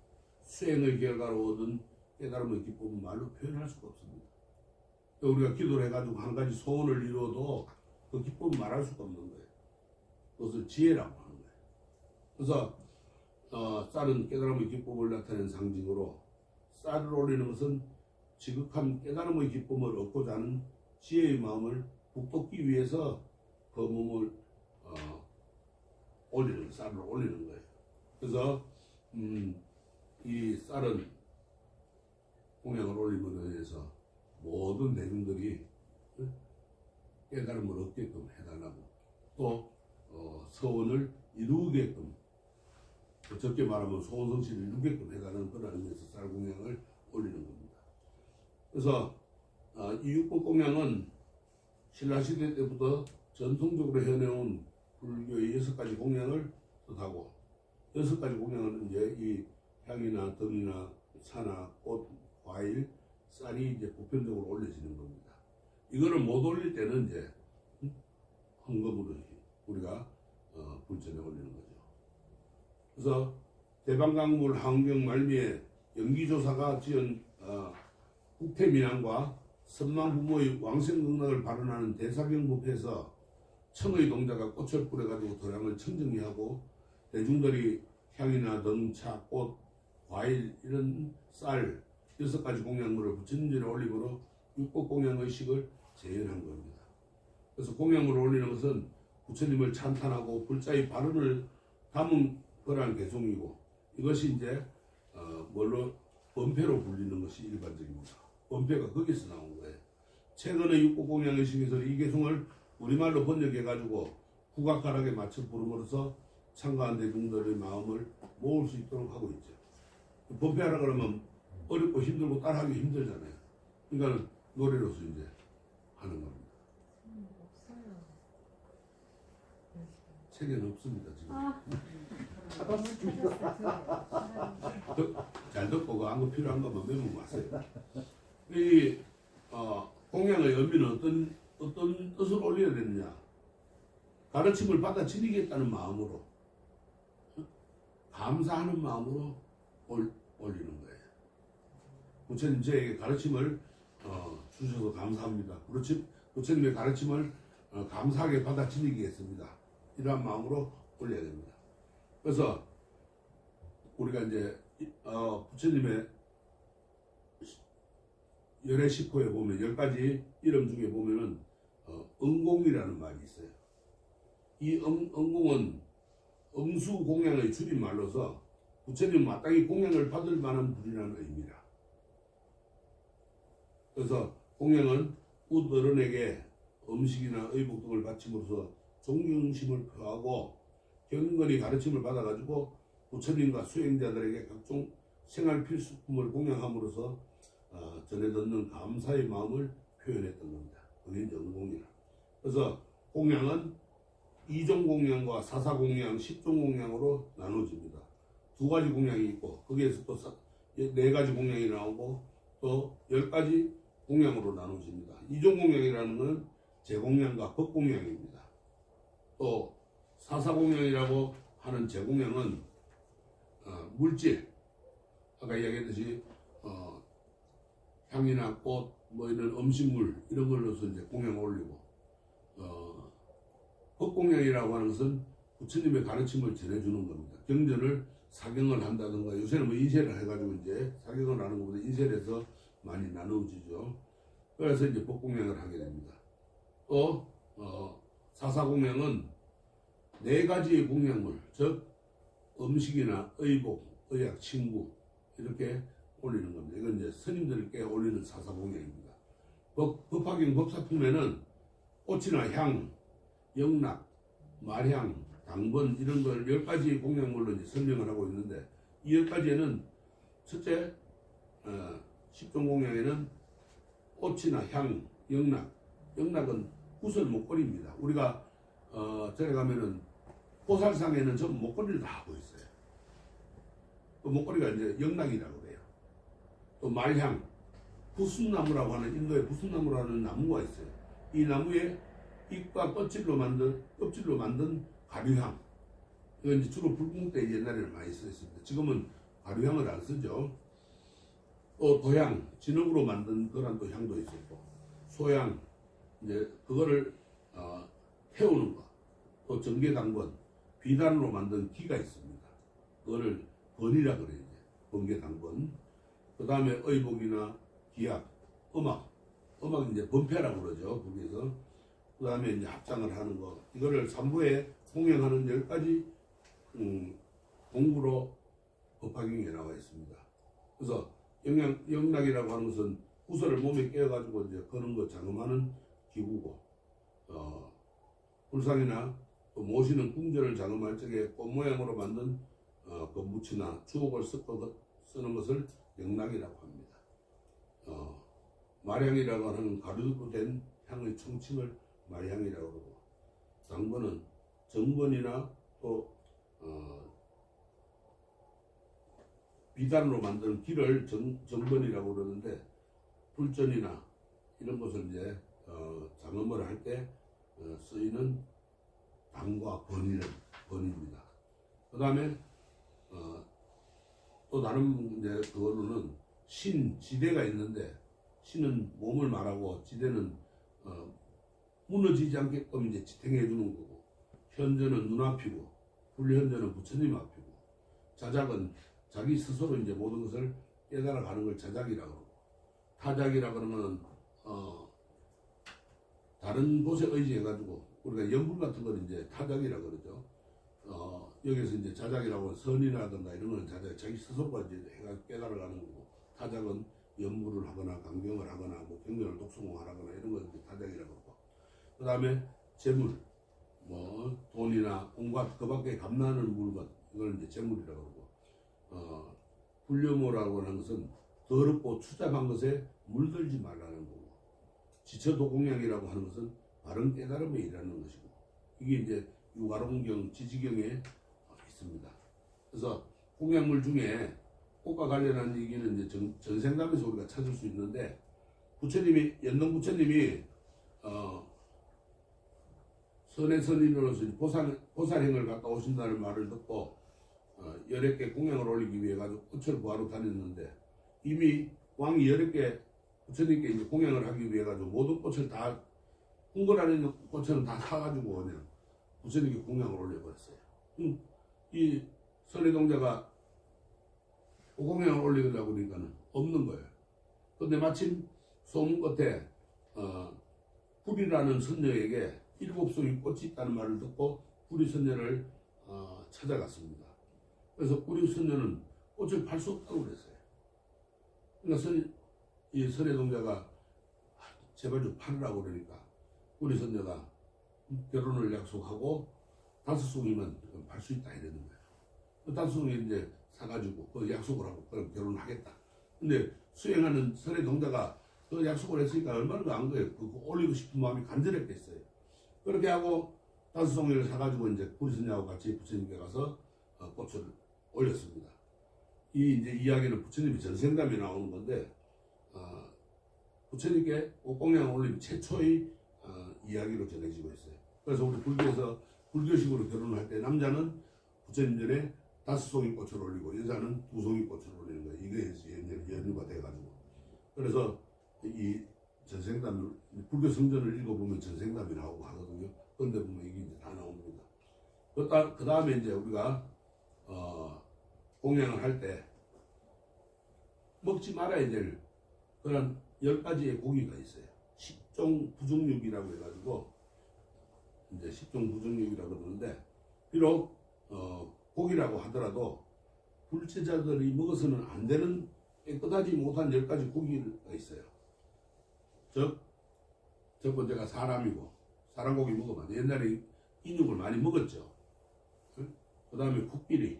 수행의 결과로 얻은 깨달음의 기쁨은 말로 표현할 수가 없습니다. 우리가 기도를 해가지고 한 가지 소원을 이루어도 그 기쁨은 말할 수가 없는 거예요. 그것을 지혜라고 하는 거예요. 그래서 쌀은 깨달음의 기쁨을 나타내는 상징으로 쌀을 올리는 것은 지극한 깨달음의 기쁨을 얻고자 하는 지혜의 마음을 북돋기 위해서 그 몸을 쌀을 올리는 거예요. 그래서 이 쌀은 공양을 올림으로 인해서 모든 대중들이 깨달음을 얻게끔 해달라고 또 서원을 이루게끔 적게 말하면 소원 성취를 이루게끔 해달라는 그런 의미에서 쌀 공양을 올리는 겁니다. 그래서 이 육법 공양은 신라시대 때부터 전통적으로 해내온 불교의 6가지 공양을 뜻하고 6가지 공양은 이제 이 향이나 등이나 차나 꽃, 과일, 쌀이 이제 보편적으로 올려지는 겁니다. 이거를 못 올릴 때는 이제 헌금으로 우리가 불전에 올리는 거죠. 그래서 대방강물 항경 말미에 연기조사가 지은 국태민항과 선망부모의 왕생극락을 발언하는 대사경법에서 청의 동자가 꽃을 뿌려가지고 도량을 청정리하고 대중들이 향이나 등, 차, 꽃, 과일, 이런 쌀 6가지 공양물을 부처님전에 올림으로 육법 공양의식을 재현한 겁니다. 그래서 공양물을 올리는 것은 부처님을 찬탄하고 불자의 발언을 담은 그러한 개송이고 이것이 이제 뭘로 번패로 불리는 것이 일반적입니다. 번패가 거기서 나온 거예요. 최근의 육법 공양의식에서 이 개송을 우리말로 번역해가지고 국악가락에 맞춰 부름으로써 참가한 대중들의 마음을 모을 수 있도록 하고 있죠. 번패하라 그러면 어렵고 힘들고 따라하기 힘들잖아요. 그러니까 노래로서 이제 하는 겁니다. 없어요. 책에는 없습니다 지금. 잘 듣고 그 안거 필요한 것만 메모 마세요. 이 공양의 의미는 어떤 뜻을 올려야 되느냐? 가르침을 받아 지니겠다는 마음으로 감사하는 마음으로 올리는 거예요. 부처님 저에게 가르침을 주셔서 감사합니다. 부처님의 가르침을 감사하게 받아 지니겠습니다. 이러한 마음으로 올려야 됩니다. 그래서 우리가 이제 부처님의 열애 식호에 보면 10가지 이름 중에 보면은 응공이라는 말이 있어요. 이 응공은 응수공양의 줄임말로서 부처님 마땅히 공양을 받을 만한 분이라는 의미라. 그래서 공양은 우어른에게 음식이나 의복 등을 바침으로써 존경심을 표하고 경건히 가르침을 받아가지고 부처님과 수행자들에게 각종 생활 필수품을 공양함으로써 전해 듣는 감사의 마음을 표현했던 겁니다. 그게 이제 은공이라. 그래서 공양은 2종 공양과 4사 공양, 10종 공양으로 나눠집니다. 두 가지 공양이 있고 거기에서 또 네 가지 공양이 나오고 또 10가지 공양으로 나눠집니다. 2종 공양이라는 것은 제공양과 법공양입니다. 또 4사 공양이라고 하는 제공양은 물질, 아까 이야기했듯이 향이나 꽃, 뭐 이런 음식물 이런 걸로서 이제 공양을 올리고 법공양이라고 하는 것은 부처님의 가르침을 전해주는 겁니다. 경전을 사경을 한다든가 요새는 뭐 인쇄를 해가지고 이제 사경을 하는 것보다 인쇄를 해서 많이 나누어지죠. 그래서 이제 법공양을 하게 됩니다. 또 사사공양은 네 가지의 공양물, 즉 음식이나 의복, 의약, 친구 이렇게 올리는 겁니다. 이건 이제 스님들께 올리는 사사공양입니다. 법화경 법사품에는 꽃이나 향, 영락, 말향, 당번 이런 걸 10가지 공양물로 이제 설명을 하고 있는데 이 10가지에는 첫째 10종 공양에는 꽃이나 향, 영락, 영락은 구슬 목걸이입니다. 우리가 절에 가면은 보살상에는 전 목걸이를 다 하고 있어요. 그 목걸이가 이제 영락이라고 그래요. 또 말향, 부순나무라고 하는 인도의 부순나무라는 나무가 있어요. 이 나무에 잎과 껍질로 만든 가류향. 이건 이제 주로 불공 때 옛날에는 많이 쓰였습니다. 지금은 가류향을 안 쓰죠. 또 도향, 진흙으로 만든 그런 또 향도 있었고, 소향, 이제 그거를 태우는 거. 또 정계당번, 비단으로 만든 기가 있습니다. 그거를 번이라 그래요. 번개당번. 그 다음에 의복이나 기약, 음악 이제 번패라고 그러죠. 거기서. 그 다음에 이제 합장을 하는 거. 이거를 3부에 공양하는 10가지 공부로 법화경에 나와 있습니다. 그래서 영락이라고 하는 것은 구슬을 몸에 끼워가지고 이제 거는 거 장음하는 기구고, 불상이나 또 모시는 궁전을 장음할 적에 꽃 모양으로 만든 그 무치나 주옥을 쓰는 것을 영락이라고 합니다. 말향이라고 하는 가루로 된 향의 청칭을 말향이라고 하고, 당번은 정번이나 또 비단으로 만든 기를 정번이라고 그러는데, 불전이나 이런 것을 이제 장음을 할 때 쓰이는 당과 번입니다. 그 다음에 또 다른 이제 그거로는 지대가 있는데, 신은 몸을 말하고 지대는 무너지지 않게끔 이제 지탱해 주는 거고, 현전은 눈앞이고, 불현전은 부처님 앞이고, 자작은 자기 스스로 이제 모든 것을 깨달아가는 걸 자작이라고 그러고, 타작이라고 그러면 다른 곳에 의지해가지고 우리가 연불 같은 걸 이제 타작이라고 그러죠. 여기서 이제 자작이라고 선이라든가 이런 건 자작, 자기 스스로가 이제 깨달아가는 거고, 타작은 연불을 하거나 강경을 하거나 뭐 경전을 독성하거나 이런 걸 이제 타작이라고 하고, 그 다음에 재물, 뭐 돈이나 온갖 그 밖에 감나는 물건, 이걸 이제 재물이라고 그러고, 불려모라고 하는 것은 더럽고 추잡한 것에 물들지 말라는 거고, 지처도공양이라고 하는 것은 바른 깨달음에 일하는 것이고, 이게 이제 유가롱경, 지지경에 있습니다. 그래서 공양물 중에 꽃과 관련한 얘기는 이제 전생담에서 우리가 찾을 수 있는데, 부처님이, 연동 부처님이 선의 선인으로서 보살행을 갔다 오신다는 말을 듣고 10개 공양을 올리기 위해 가지고 꽃을 구하러 다녔는데, 이미 왕이 10개 부처님께 이제 공양을 하기 위해 가지고 모든 꽃을 다, 궁궐 안에 있는 꽃은 다 사가지고 그냥 부처님께 공양을 올려버렸어요. 이 선의동자가 공양을 올리려고 그러니까는 없는 거예요. 근데 마침 소문 끝에 불이라는 선녀에게 7송이 꽃이 있다는 말을 듣고 불이 선녀를 찾아갔습니다. 그래서 불이 선녀는 꽃을 팔 수 없다고 그랬어요. 그러니까 이 선의동자가 제발 좀 팔으라고 그러니까 불이 선녀가 결혼을 약속하고 5송이면 팔 수 있다 이러는 거예요. 그 5송이 이제 사가지고 그 약속을 하고 그럼 결혼하겠다. 근데 수행하는 선의 동자가 그 약속을 했으니까 얼마나 안 거예요. 그거 올리고 싶은 마음이 간절했겠어요. 그렇게 하고 5송이를 사가지고 이제 구리선녀하고 같이 부처님께 가서 꽃을 올렸습니다. 이 이제 이야기는 부처님이 전생담에 나오는 건데 부처님께 꽃공양을 올린 최초의 이야기로 전해지고 있어요. 그래서 우리 불교에서 불교식으로 결혼을 할 때 남자는 부처님 전에 5송이 꽃을 올리고 여자는 2송이 꽃을 올리는 거예요. 이게 연유가 돼가지고. 그래서 이 전생담, 불교 성전을 읽어보면 전생담이 나오고 하거든요. 그런데 보면 이게 이제 다 나옵니다. 그 다음에 이제 우리가 공양을 할 때 먹지 말아야 될 그런 10가지의 고기가 있어요. 십종 부정육이라고 해가지고 이제 십종 부정육이라고 그러는데 비록 고기라고 하더라도 불제자들이 먹어서는 안 되는 깨끗하지 못한 10가지 고기가 있어요. 즉, 첫 번째가 사람이고 사람 고기 먹으면 안 돼. 옛날에 인육을 많이 먹었죠. 그 다음에 코끼리.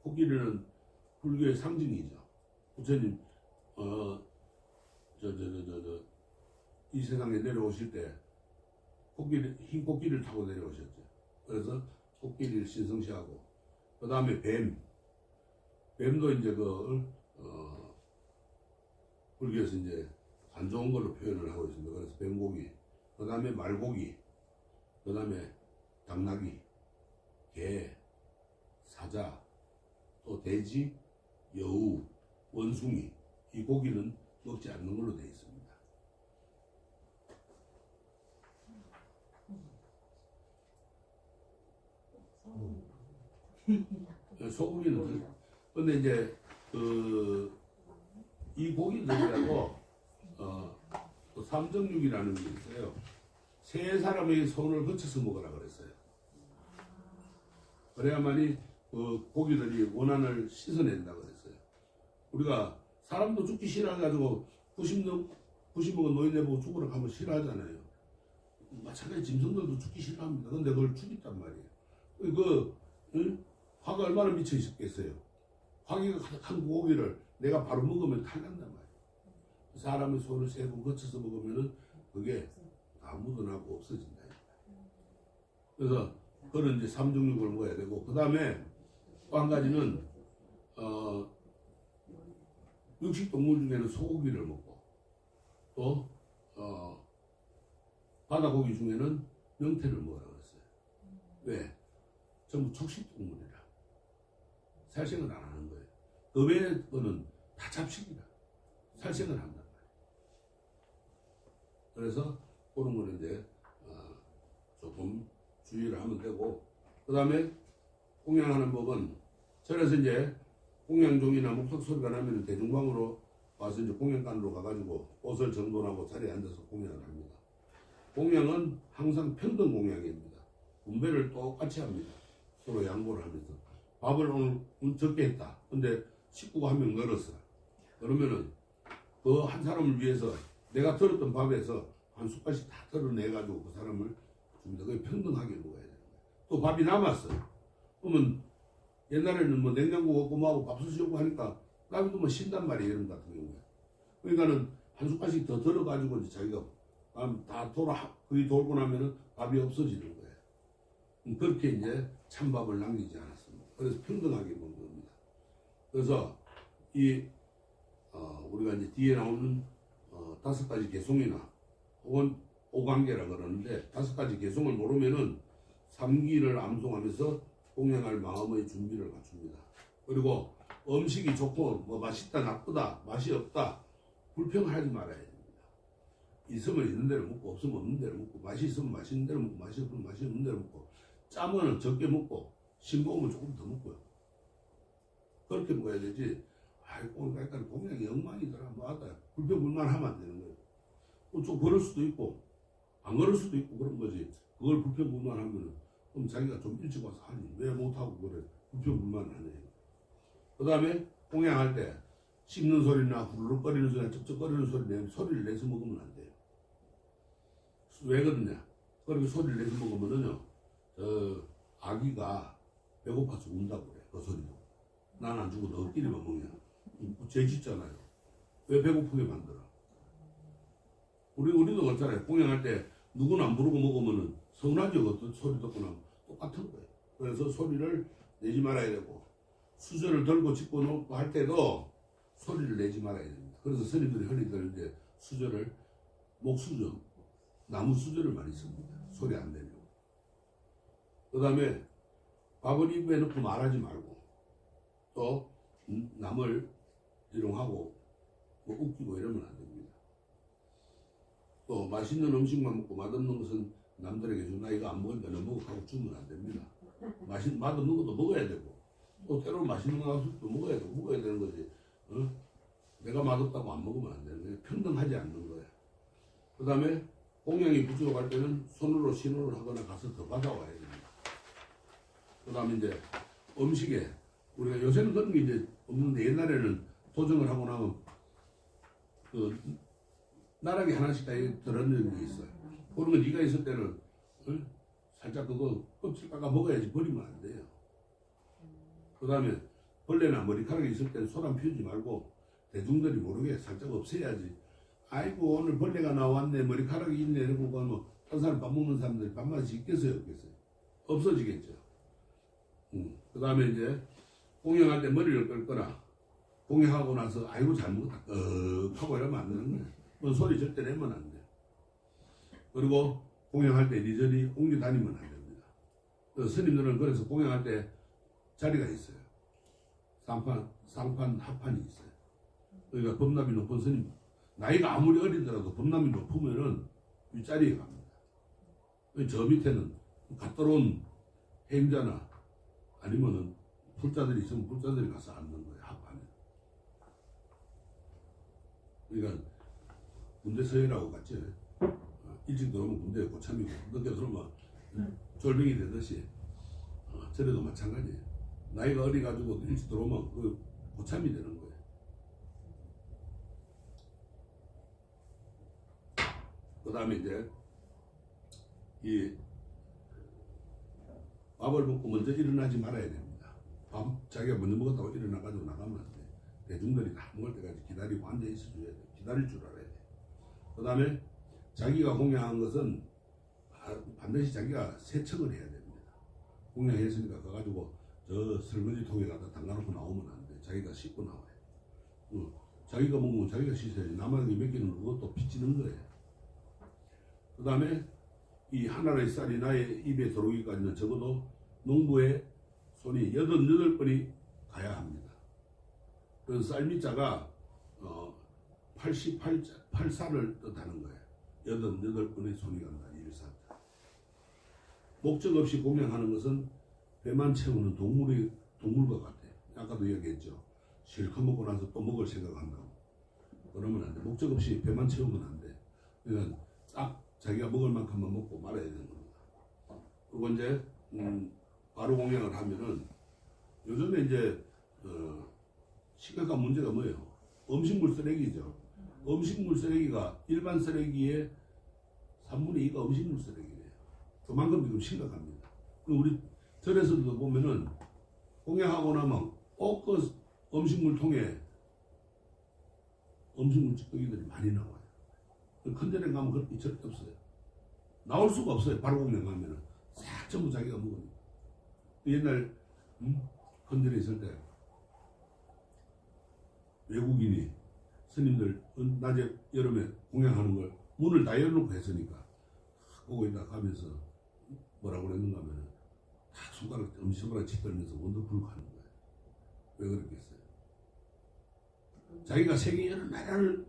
코끼리는 불교의 상징이죠. 부처님 이 세상에 내려오실 때 흰 코끼리를 타고 내려오셨죠. 그래서 코끼리를 신성시하고 그 다음에 뱀도 이제 불교에서 이제 안 좋은 걸로 표현을 하고 있습니다. 그래서 뱀고기, 그 다음에 말고기, 그 다음에 당나귀, 개, 사자, 또 돼지, 여우, 원숭이, 이 고기는 먹지 않는 걸로 되어 있습니다. 소고기는 근데 이제 이 고기들이라고 또 삼정육이라는 게 있어요. 세 사람의 손을 거쳐서 먹으라 그랬어요. 그래야만이 그 고기들이 원한을 씻어낸다 그랬어요. 우리가 사람도 죽기 싫어가지고 90먹은 노인네 보고 죽으라고 하면 싫어하잖아요. 마찬가지 짐승들도 죽기 싫어합니다. 근데 그걸 죽였단 말이에요. 화가 얼마나 미쳐 있었겠어요. 화기가 가득한 고기를 내가 바로 먹으면 탈난단 말이에요. 사람의 손을 세 번 거쳐서 먹으면은 그게 다 묻어나고 없어진다. 그래서 그런 이제 삼중육을 먹어야 되고, 그 다음에 또 한 가지는 육식 동물 중에는 소고기를 먹고, 또 바다고기 중에는 명태를 먹으라 그랬어요. 왜? 전부 초식 동물이라 살생을 안 하는 거예요. 그 외의 거는 다 잡식이라 살생을 한단 말이에요. 그래서 그런 거는 이제 조금 주의를 하면 되고, 그 다음에 공양하는 법은 절에서 이제 공양종이나 목석 소리가 나면 대중방으로 와서 이제 공양관으로 가가지고 옷을 정돈하고 자리에 앉아서 공양을 합니다. 공양은 항상 평등 공양입니다. 분배를 똑같이 합니다. 서로 양보를 하면서 밥을 오늘 적게 했다. 근데 식구가 한 명 늘었어. 그러면은 그 한 사람을 위해서 내가 덜었던 밥에서 한 숟갈씩 다 덜어내가지고 그 사람을 줍니다. 그게 평등하게 먹어야 되는 거예요. 또 밥이 남았어. 그러면 옛날에는 뭐 냉장고 없고 뭐하고 밥솥이 없고 하니까 남이 뭐 쉰단 말이에요. 이런 같은 경우에. 그러니까는 한 숟갈씩 더 덜어가지고 이제 자기가 다 거의 돌고 나면은 밥이 없어지는 거예요. 그렇게 이제 찬밥을 남기지 않았습니다. 그래서 평등하게 먹는 겁니다. 그래서 우리가 이제 뒤에 나오는 5가지 개송이나 혹은 오관계라 그러는데 5가지 개송을 모르면은 3기를 암송하면서 공양할 마음의 준비를 갖춥니다. 그리고 음식이 좋고 뭐 맛있다 나쁘다 맛이 없다 불평하지 말아야 됩니다. 있으면 있는 대로 먹고 없으면 없는 대로 먹고 맛이 있으면 맛있는 대로 먹고 맛이 없으면 맛이 없는 대로 먹고 짜면 적게 먹고 싱거우면 조금 더 먹고요. 그렇게 먹어야 되지. 아이고 약간 공양이 엉망이더라 뭐하다 불평불만하면 안 되는 거예요. 좀 그럴 수도 있고 안 그럴 수도 있고 그런 거지. 그걸 불평불만하면 그럼 자기가 좀 일찍 와서 하니 왜 못하고 그래 불평불만을 하네. 그 다음에 공양할 때 씹는 소리나 후루룩거리는 소리나 쩍쩍거리는 소리 내면 소리를 내서 먹으면 안 돼요. 왜 그러냐? 그렇게 소리를 내서 먹으면은요 아기가 배고파서 운다고 그래. 그 소리도 난 안 주고 너끼리만 먹냐. 죄 짓잖아요. 왜 배고프게 만들어? 우리도 그렇잖아요. 공양할 때 누구는 안 부르고 먹으면은 서운하죠. 어떤 소리 듣고 나면 똑같은 거예요. 그래서 소리를 내지 말아야 되고 수저를 들고 짚고 놓고 할 때도 소리를 내지 말아야 됩니다. 그래서 스님들이 흔히들 이제 수저를 목수저, 나무 수저를 많이 씁니다. 소리 안 내려고. 그 다음에 밥을 입에 넣고 말하지 말고 또 남을 이용하고 뭐 웃기고 이러면 안 됩니다. 또 맛있는 음식만 먹고 맛없는 것은 남들에게 주나 이거 안 먹으니까 너 먹어 하고 주면 안 됩니다. 맛없는 것도 먹어야 되고 또 때로는 맛있는 것도 먹어야 되는 거지. 내가 맛없다고 안 먹으면 안 되는 거예요. 평등하지 않는 거예요. 그 다음에 공양이 부족할 때는 손으로 신호를 하거나 가서 더 받아와야 됩니다. 그 다음에 이제 음식에 우리가 요새는 그런 게 이제 없는데 옛날에는 도정을 하고 나면 그 나락이 하나씩 다 들어있는 게 있어요. 그런 거 네가 있을 때는 살짝 그거 껍질 깎아 먹어야지 버리면 안 돼요. 그 다음에 벌레나 머리카락이 있을 때는 소란 피우지 말고 대중들이 모르게 살짝 없애야지. 아이고 오늘 벌레가 나왔네 머리카락이 있네 이러고 뭐 다른 사람 밥 먹는 사람들이 밥맛이 있겠어요 없겠어요? 없어지겠죠. 그 다음에 이제 공양할 때 머리를 끌거나 공양하고 나서 아이고 잘 먹었다 하고 이러면 안 되는 거예요. 그건 소리 절대 내면 안 돼요. 그리고 공양할 때 이리저리 옮겨 다니면 안 됩니다. 스님들은 그래서 공양할 때 자리가 있어요. 상판, 하판이 있어요. 그러니까 법납이 높은 스님, 나이가 아무리 어리더라도 법납이 높으면은 윗자리에 갑니다. 저 밑에는 갓 들어온 해임자나 아니면은 불자들이 있으면 불자들이 가서 앉는 거예요, 하판에. 그러니까 군대 서열하고 같이 일찍 들어오면 군대에 고참이고 늦게 들어오면 졸병이 되듯이 저래도 마찬가지예요. 나이가 어려가지고 일찍 들어오면 그 고참이 되는 거예요. 그 다음에 이제 이 밥을 먹고 먼저 일어나지 말아야 됩니다. 밥 자기가 먼저 먹었다고 일어나가지고 나가면 안 돼. 대중들이 다 먹을 때까지 기다리고 앉아 있어 줘야 돼. 기다릴 줄 알아야 돼. 그 다음에 자기가 공양한 것은 반드시 자기가 세척을 해야 됩니다. 공양했으니까 그거 가지고 저 설거지 통에 갖다 담가놓고 나오면 안 돼. 자기가 씻고 나와요. 자기가 먹으면 자기가 씻어야지. 남에게 맡기는 그것도 빚지는 거예요. 그 다음에 이 하나의 쌀이 나의 입에 들어오기까지는 적어도 농부의 손이 88번이 가야 합니다. 그래서 쌀밑자가 88쌀을 뜻하는 거예요. 88번의 손이 간다. 1사. 목적 없이 공양하는 것은 배만 채우는 동물과 같아요. 아까도 이야기했죠. 실컷 먹고 나서 또 먹을 생각한다고. 그러면 안 돼. 목적 없이 배만 채우면 안 돼. 그러니까 딱 자기가 먹을 만큼만 먹고 말아야 되는 겁니다. 그리고 이제 바로 공양을 하면은 요즘에 이제 심각한 문제가 뭐예요? 음식물 쓰레기죠. 음식물 쓰레기가 일반 쓰레기의 3분의 2가 음식물 쓰레기예요. 그만큼 지금 심각합니다. 그리고 우리 절에서도 보면은 공양하고 나면 꼭 그 음식물 통에 음식물 찌꺼기들이 많이 나와요. 큰 절에 가면 그런 게 절대 없어요. 나올 수가 없어요. 바로 공양하면은 싹 전부 자기가 먹으니까. 옛날 큰 절에 있을 때 외국인이 스님들 낮에 여름에 공양하는 걸 문을 다 열어놓고 했으니까 보고 있다 가면서 뭐라고 그랬는가 하면은 다 손가락 엄지손가락 짓들면서 원더풀 가는 거예요. 왜 그랬겠어요? 자기가 세계 여러 나라를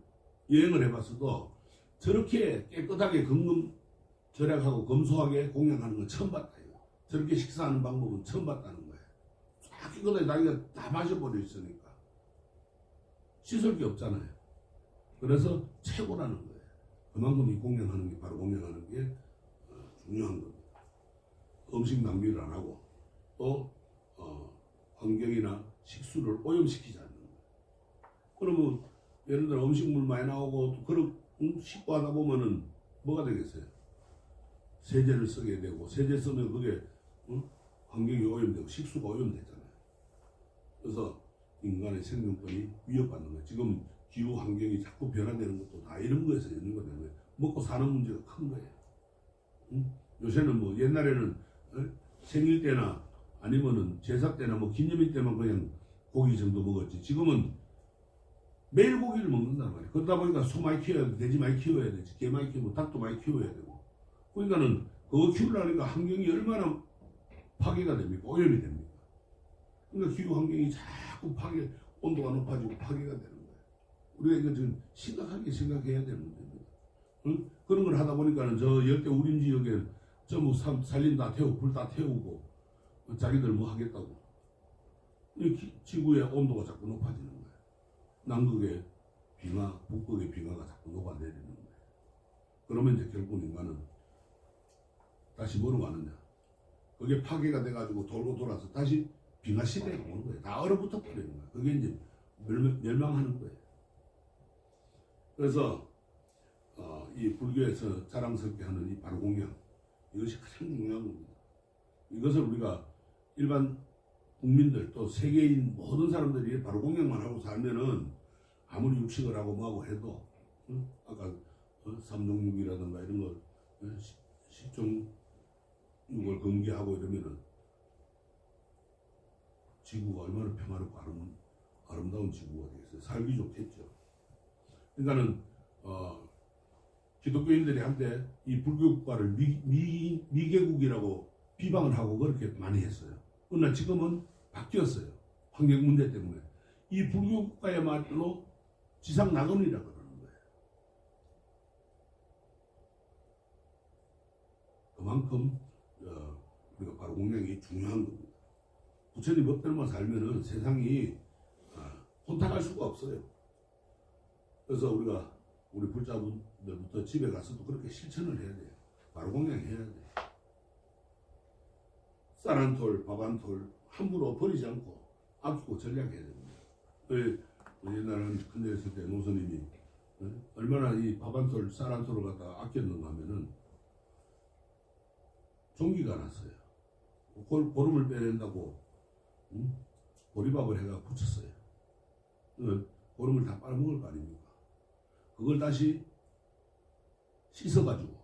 여행을 해봤어도 저렇게 깨끗하게 금금 절약하고 검소하게 공양하는 건 처음 봤다. 이거. 저렇게 식사하는 방법은 처음 봤다는 거예요. 쫙 깨끗하게 자기가 다 마셔버려 있으니까 씻을 게 없잖아요. 그래서 최고라는 거예요. 그만큼 이 공양하는 게 바로 공양하는 게 중요한 겁니다. 음식 낭비를 안 하고 또 환경이나 식수를 오염시키지 않는 거예요. 그러면 예를 들어 음식물 많이 나오고 또 그런 씻고 하다 보면은 뭐가 되겠어요? 세제를 쓰게 되고 세제 쓰면 그게 환경이 오염되고 식수가 오염되잖아요. 그래서 인간의 생존권이 위협받는 거예요. 지금 기후 환경이 자꾸 변화되는 것도 다 이런 거에서 연유가 되는 거예요. 먹고 사는 문제가 큰 거예요. 응? 요새는 뭐 옛날에는 생일 때나 아니면은 제사 때나 뭐 기념일 때만 그냥 고기 정도 먹었지. 지금은 매일 고기를 먹는단 말이야. 그러다 보니까 소 많이 키워야 돼, 돼지 많이 키워야 되지, 개 많이 키우고 닭도 많이 키워야 되고. 그러니까는 그거 키우려니까 환경이 얼마나 파괴가 됩니까? 오염이 됩니까? 그러니까 기후 환경이 자꾸 온도가 높아지고 파괴가 되는 거예요. 우리가 이거 좀 심각하게 생각해야 되는 문제입니다. 응? 그런 걸 하다 보니까는 저 열대 우림 지역에 전부 산림 다 태우고 불 다 태우고 자기들 뭐 하겠다고. 지구의 온도가 자꾸 높아지는 거예요. 남극의 빙하, 북극의 빙하가 자꾸 녹아내리는 거예요. 그러면 이제 결국 인간은 다시 뭐로 가느냐? 그게 파괴가 돼가지고 돌고 돌아서 다시 빙하 시대가 오는 거예요. 다 얼어붙어 버리는 거예요. 그게 이제 멸망하는 거예요. 그래서 이 불교에서 자랑스럽게 하는 이 발공양, 이것이 가장 중요한 겁니다. 이것을 우리가 일반 국민들 또 세계인 모든 사람들이 발공양만 하고 살면은 아무리 육식을 하고 뭐하고 해도 아까 삼종육이라든가 이런 거 식종육을 금기하고 이러면은 지구가 얼마나 평화롭고 아름다운 지구가 되겠어요. 살기 좋겠죠. 그러니까는 기독교인들이 한때 이 불교국가를 미개국이라고 비방을 하고 그렇게 많이 했어요. 그러나 지금은 바뀌었어요. 환경 문제 때문에. 이 불교국가야말로 지상 낙원이라고 그러는 거예요. 그만큼 우리가 바로 공양이 중요한 겁니다. 부처님 법대로만 살면은 세상이 혼탁할 수가 없어요. 그래서 우리 불자분들부터 집에 가서도 그렇게 실천을 해야 돼요. 바로 공양해야 돼요. 쌀 한 톨, 밥 한 톨 함부로 버리지 않고 아끼고 전략해야 됩니다. 옛날에 큰데 있을 때 노선님이 얼마나 이 밥 한 톨, 쌀 한 톨을 갖다가 아꼈는가 하면은 종기가 났어요. 고름을 빼낸다고 보리밥을 해가 붙였어요. 고름을 다 빨아먹을 거 아닙니까? 그걸 다시 씻어가지고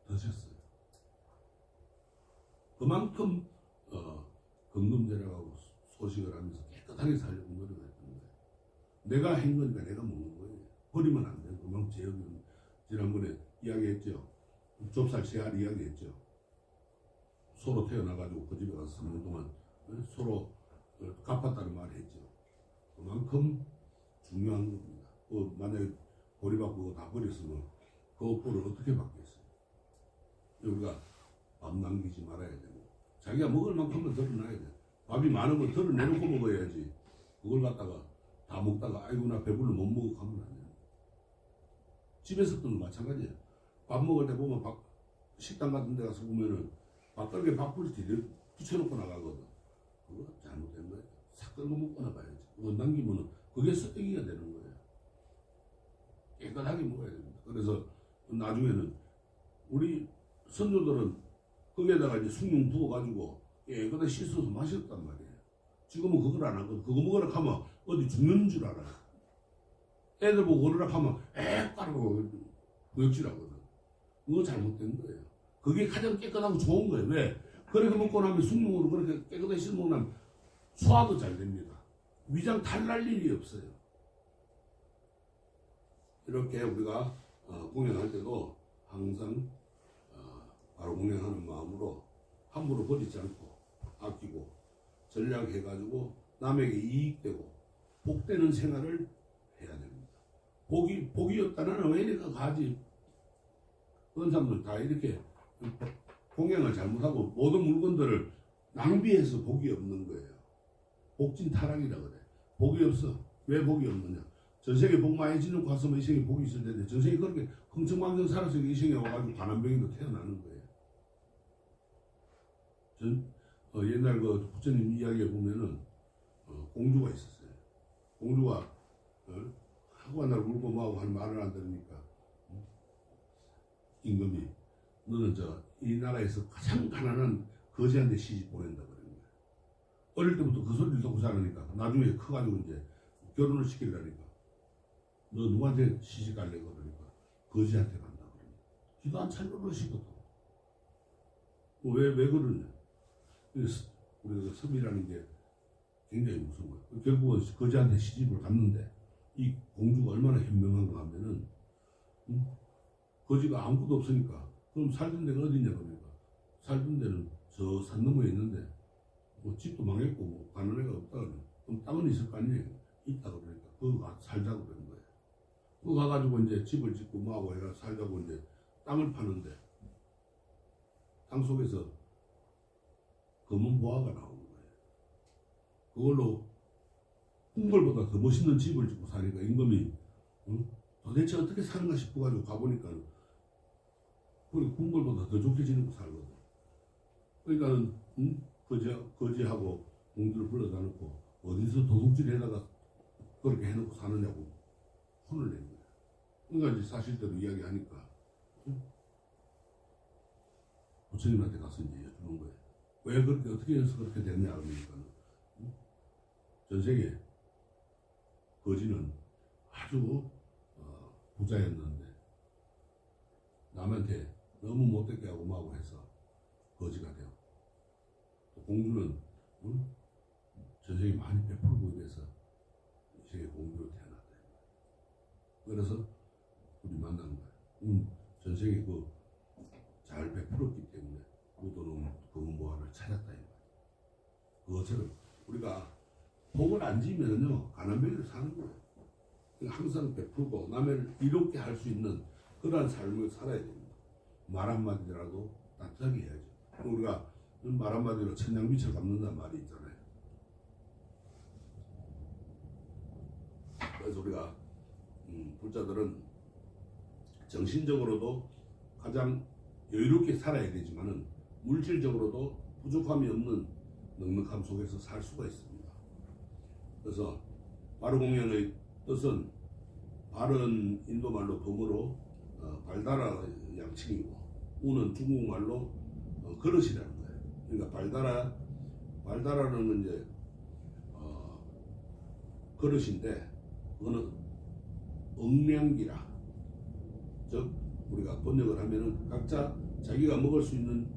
드셨어요. 그만큼 건금제라고 소식을 하면서 깨끗하게 살려고 노력을 했던 거예요. 내가 한 거니까 내가 먹는 거예요. 버리면 안 돼요. 그만큼 제어는 지난번에 이야기했죠. 좁쌀 씨알 이야기했죠. 소로 태어나가지고 그 집에 가서 3년 동안 서로 갚았다는 말을 했죠. 그만큼 중요한 겁니다. 만약에 보리밥 그거 다 버렸으면 그 꼴을 어떻게 받겠어요? 우리가 밥 남기지 말아야 되고 자기가 먹을 만큼은 덜어놔야 돼. 밥이 많으면 덜어내놓고 먹어야지. 그걸 갖다가 다 먹다가 아이고 나 배불러 못 먹어 하면 안 돼요. 집에서도 마찬가지예요. 밥 먹을 때 보면 식당 같은 데 가서 보면은 밥그릇에 밥풀 붙여놓고 나가거든. 그거 잘못된 거예요. 싹 끌고 먹고 나가야지. 그거 남기면은 그게 습득이가 되는 거예요. 깨끗하게 먹어야 됩니다. 그래서 나중에는 우리 선조들은 거기에다가 이제 숭늉 부어가지고 깨끗하게 씻어서 마셨단 말이에요. 지금은 그걸 안 하거든. 그거 먹으라 하면 어디 죽는 줄 알아요. 애들 보고 그러라 하면 까르고 구역질하거든. 그거 잘못된 거예요. 그게 가장 깨끗하고 좋은 거예요. 왜? 그렇게 먹고 나면 숭늉으로 그렇게 깨끗하게 씻어 먹고 나면 소화도 잘 됩니다. 위장 탈날 일이 없어요. 이렇게 우리가 공연할 때도 항상 바로 공연하는 마음으로 함부로 버리지 않고 아끼고 전략해가지고 남에게 이익되고 복되는 생활을 해야 됩니다. 복이 없다는 왜 이렇게 가지? 그런 사람들 다 이렇게 공양을 잘못하고 모든 물건들을 낭비해서 복이 없는 거예요. 복진 타락이라 그래. 복이 없어. 왜 복이 없느냐? 전생에 복 많이 지는 갔으면 이 생에 복이 있을 텐데 전생에 그렇게 흥청망청 살아서 이 생에 와가지고 가난병이도 태어나는 거예요. 옛날 그 부처님 이야기에 보면은 공주가 있었어요. 공주가 하고 날 울고 뭐하고 하는 말을 안 들으니까 임금이 너는 이 나라에서 가장 가난한 거지한테 시집 보낸다 그러는 거예요. 어릴 때부터 그 소리를 듣고 자라니까 나중에 커가지고 이제 결혼을 시키려니까 너 누구한테 시집 갈래 그러니까 거지한테 간다 그러는 기도 안 차리고 그러시거든. 왜 그러냐. 그래서 우리가 섭이라는 게 굉장히 무서운 거예요. 결국은 거지한테 시집을 갔는데 이 공주가 얼마나 현명한가 하면은 거지가 아무것도 없으니까 그럼 살던 데가 어디냐 그러니까 살던 데는 저 산 너머에 있는데 뭐 집도 망했고 뭐 가는 애가 없다 그래. 그럼 땅은 있을 거 아니에요. 있다 그러니까 거기 가 살자고 그런 거예요. 그거 가가지고 이제 집을 짓고 뭐하고 해가 살자고 이제 땅을 파는데 땅 속에서 검은 보화가 나오는 거예요. 그걸로 궁궐보다 더 멋있는 집을 짓고 사니까 임금이 도대체 어떻게 사는가 싶어가지고 가보니까 우리 궁궐보다 더 좋게 지내고 살거든. 그러니까 거지하고 공주를 불러다 놓고 어디서 도둑질 해다가 그렇게 해놓고 사느냐고 혼을 낸 거야. 그러니까 이제 사실대로 이야기하니까 부처님한테 가서 이제 여쭈는 거예요. 왜 그렇게 어떻게 해서 그렇게 됐냐 그러니까 전생에 거지는 아주 부자였는데 남한테 너무 못되게 하고 마고 해서 거지가 되고 공주는 전생에 많이 베풀고 이래서 이 세계 공주로 태어났다. 그래서 우리 만난 거야. 전생에 잘 베풀었기 때문에 우리도 검은 보화를 찾았다. 그것처럼 우리가 복을 안 지면요 가난뱅이를 사는 거예요. 항상 베풀고 남을 이롭게 할 수 있는 그러한 삶을 살아야 됩니다. 말 한마디라도 따뜻하게 해야죠. 우리가 말 한마디로 천냥빛을 갚는다는 말이 있잖아요. 그래서 우리가 불자들은 정신적으로도 가장 여유롭게 살아야 되지만은 물질적으로도 부족함이 없는 넉넉함 속에서 살 수가 있습니다. 그래서 바르공양의 뜻은 발은 인도말로 범으로 발다라 양칭이고 우는 중국말로 그릇이라는 거예요. 그러니까 발다라는 이제 그릇인데 그거는 억량기라 즉 우리가 번역을 하면은 각자 자기가 먹을 수 있는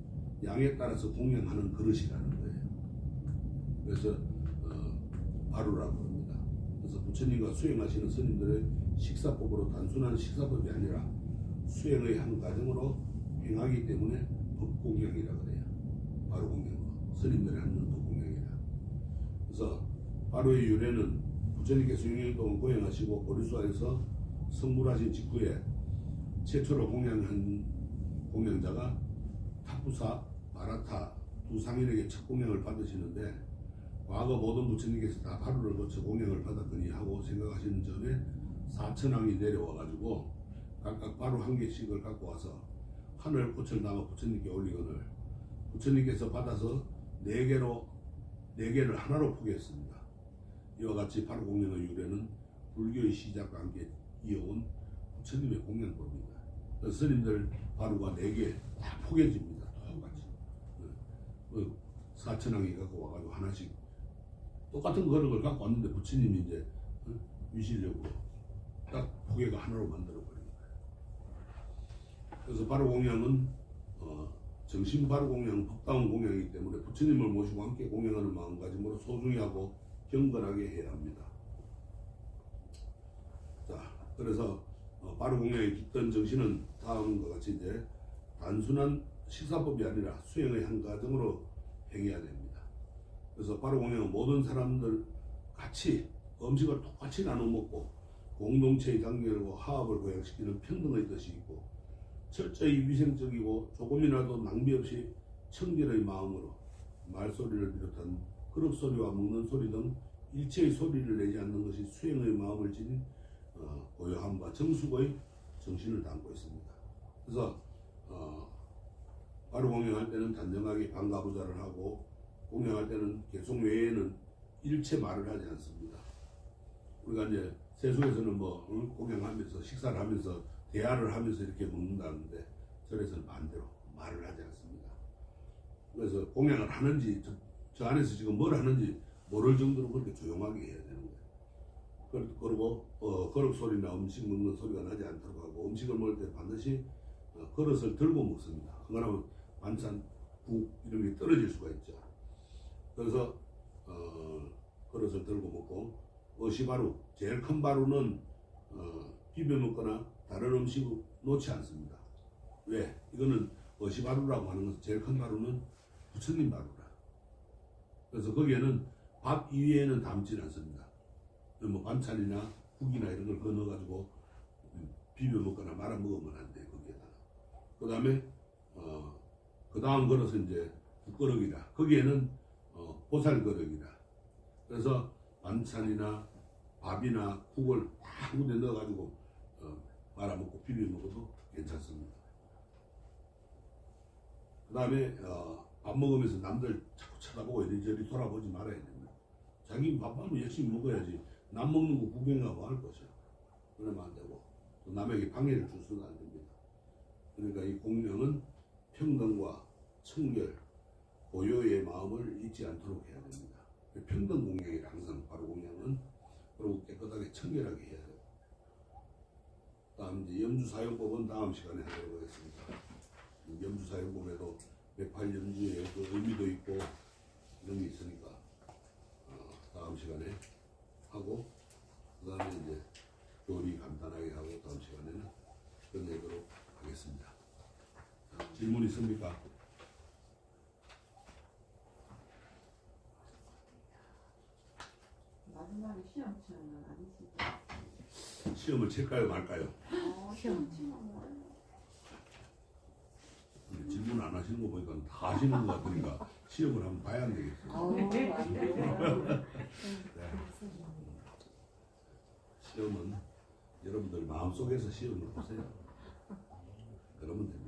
양에 따라서 공양하는 그릇이라는 거예요. 그래서 바루라고 합니다. 그래서 부처님과 수행하시는 스님들의 식사법으로 단순한 식사법이 아니라 수행의 한 과정으로 행하기 때문에 법공양이라 그래요. 바루공양, 스님들이 하는 법공양이라. 그래서 바루의 유래는 부처님께서 6년 동안 고행하시고 보리수화에서 성불하신 직후에 최초로 공양한 공양자가 탑부사, 마라타 두 상인에게 첫 공양을 받으시는데 과거 모든 부처님께서 다 바루를 거쳐 공양을 받았거니 하고 생각하시는 전에 4천왕이 내려와가지고 각각 바루 한 개씩을 갖고 와서 하늘꽃을 담아 부처님께 올리거늘 부처님께서 받아서 4개를 하나로 포개했습니다. 이와 같이 바루 공양의 유래는 불교의 시작과 함께 이어온 부처님의 공양법입니다. 그래서 스님들 바루가 4개 다 포개집니다. 똑같이 4천왕이 갖고 와가지고 하나씩 똑같은 그릇을 갖고 왔는데 부처님이 이제 위시력으로 딱 포개가 하나로 만들어 버린 거예요. 그래서 바루 공양은 정신 바루 공양, 법다운 공양이기 때문에 부처님을 모시고 함께 공양하는 마음가짐으로 소중히 하고 경건하게 해야 합니다. 자, 그래서 바루 공양의 깃든 정신은 다음과 같이 이제 단순한 식사법이 아니라 수행의 한 과정으로 행해야 됩니다. 그래서 바루 공양은 모든 사람들 같이 음식을 똑같이 나눠 먹고 공동체의 단결과 화합을 고양시키는 평등의 뜻이 있고 철저히 위생적이고 조금이라도 낭비 없이 청결의 마음으로 말소리를 비롯한 그릇소리와 먹는 소리 등 일체의 소리를 내지 않는 것이 수행의 마음을 지닌 고요함과 정숙의 정신을 담고 있습니다. 그래서 바루 공양할 때는 단정하게 반가부자를 하고 공양할 때는 개송 외에는 일체 말을 하지 않습니다. 우리가 이제 세속에서는 공양하면서 식사를 하면서 대화를 하면서 이렇게 먹는다는데 절에서는 반대로 말을 하지 않습니다. 그래서 공양을 하는지 저 안에서 지금 뭘 하는지 모를 정도로 그렇게 조용하게 해야 되는 거예요. 그리고 거룩 소리나 음식 먹는 소리가 나지 않도록 하고 음식을 먹을 때 반드시 그릇을 들고 먹습니다. 그러면 반찬, 국 이런 게 떨어질 수가 있죠. 그래서 그릇을 들고 먹고 어시바루 제일 큰 바루는 비벼 먹거나 다른 음식을 놓지 않습니다. 왜? 이거는 어시바루라고 하는 것은 제일 큰 바루는 부처님 바루라. 그래서 거기에는 밥 이외에는 담지는 않습니다. 뭐 반찬이나 국이나 이런 걸 넣어가지고 비벼 먹거나 말아 먹으면 안 돼. 거기에다가. 그 다음에 그 다음 그릇은 이제 국그릇이라. 거기에는 보살그릇이라. 그래서 반찬이나 밥이나 국을 다 한 군데 넣어가지고 말아 먹고 비벼 먹어도 괜찮습니다. 그 다음에 밥 먹으면서 남들 자꾸 쳐다보고 이리저리 돌아보지 말아야 됩니다. 자기 밥하면 열심히 먹어야지. 남 먹는 거 구경하고 할 것이야. 그러면 안 되고 또 남에게 방해를 줘서는 안 됩니다. 그러니까 이 공명은 평등과 청결, 고요의 마음을 잊지 않도록 해야 됩니다. 평등 공양이라 항상 바로 공양은 그리고 깨끗하게 청결하게 해야 돼요. 다음 이제 염주사용법은 다음 시간에 하도록 하겠습니다. 염주사용법에도 108염주의 그 의미도 있고 이런 게 있으니까 다음 시간에 하고 그 다음에 이제 요리 간단하게 하고 다음 시간에는 끝내도록 하겠습니다. 자, 질문 있습니까? 마지막에 시험 치는 건 아니시죠? 시험을 칠까요 말까요? 시험 치면 뭐예요? 근데 질문 안 하시는 거 보니까 다 하시는 것 같으니까 시험을 한번 봐야 안 되겠어요. 네. 시험은 여러분들 마음속에서 시험을 보세요. 그러면 됩니다.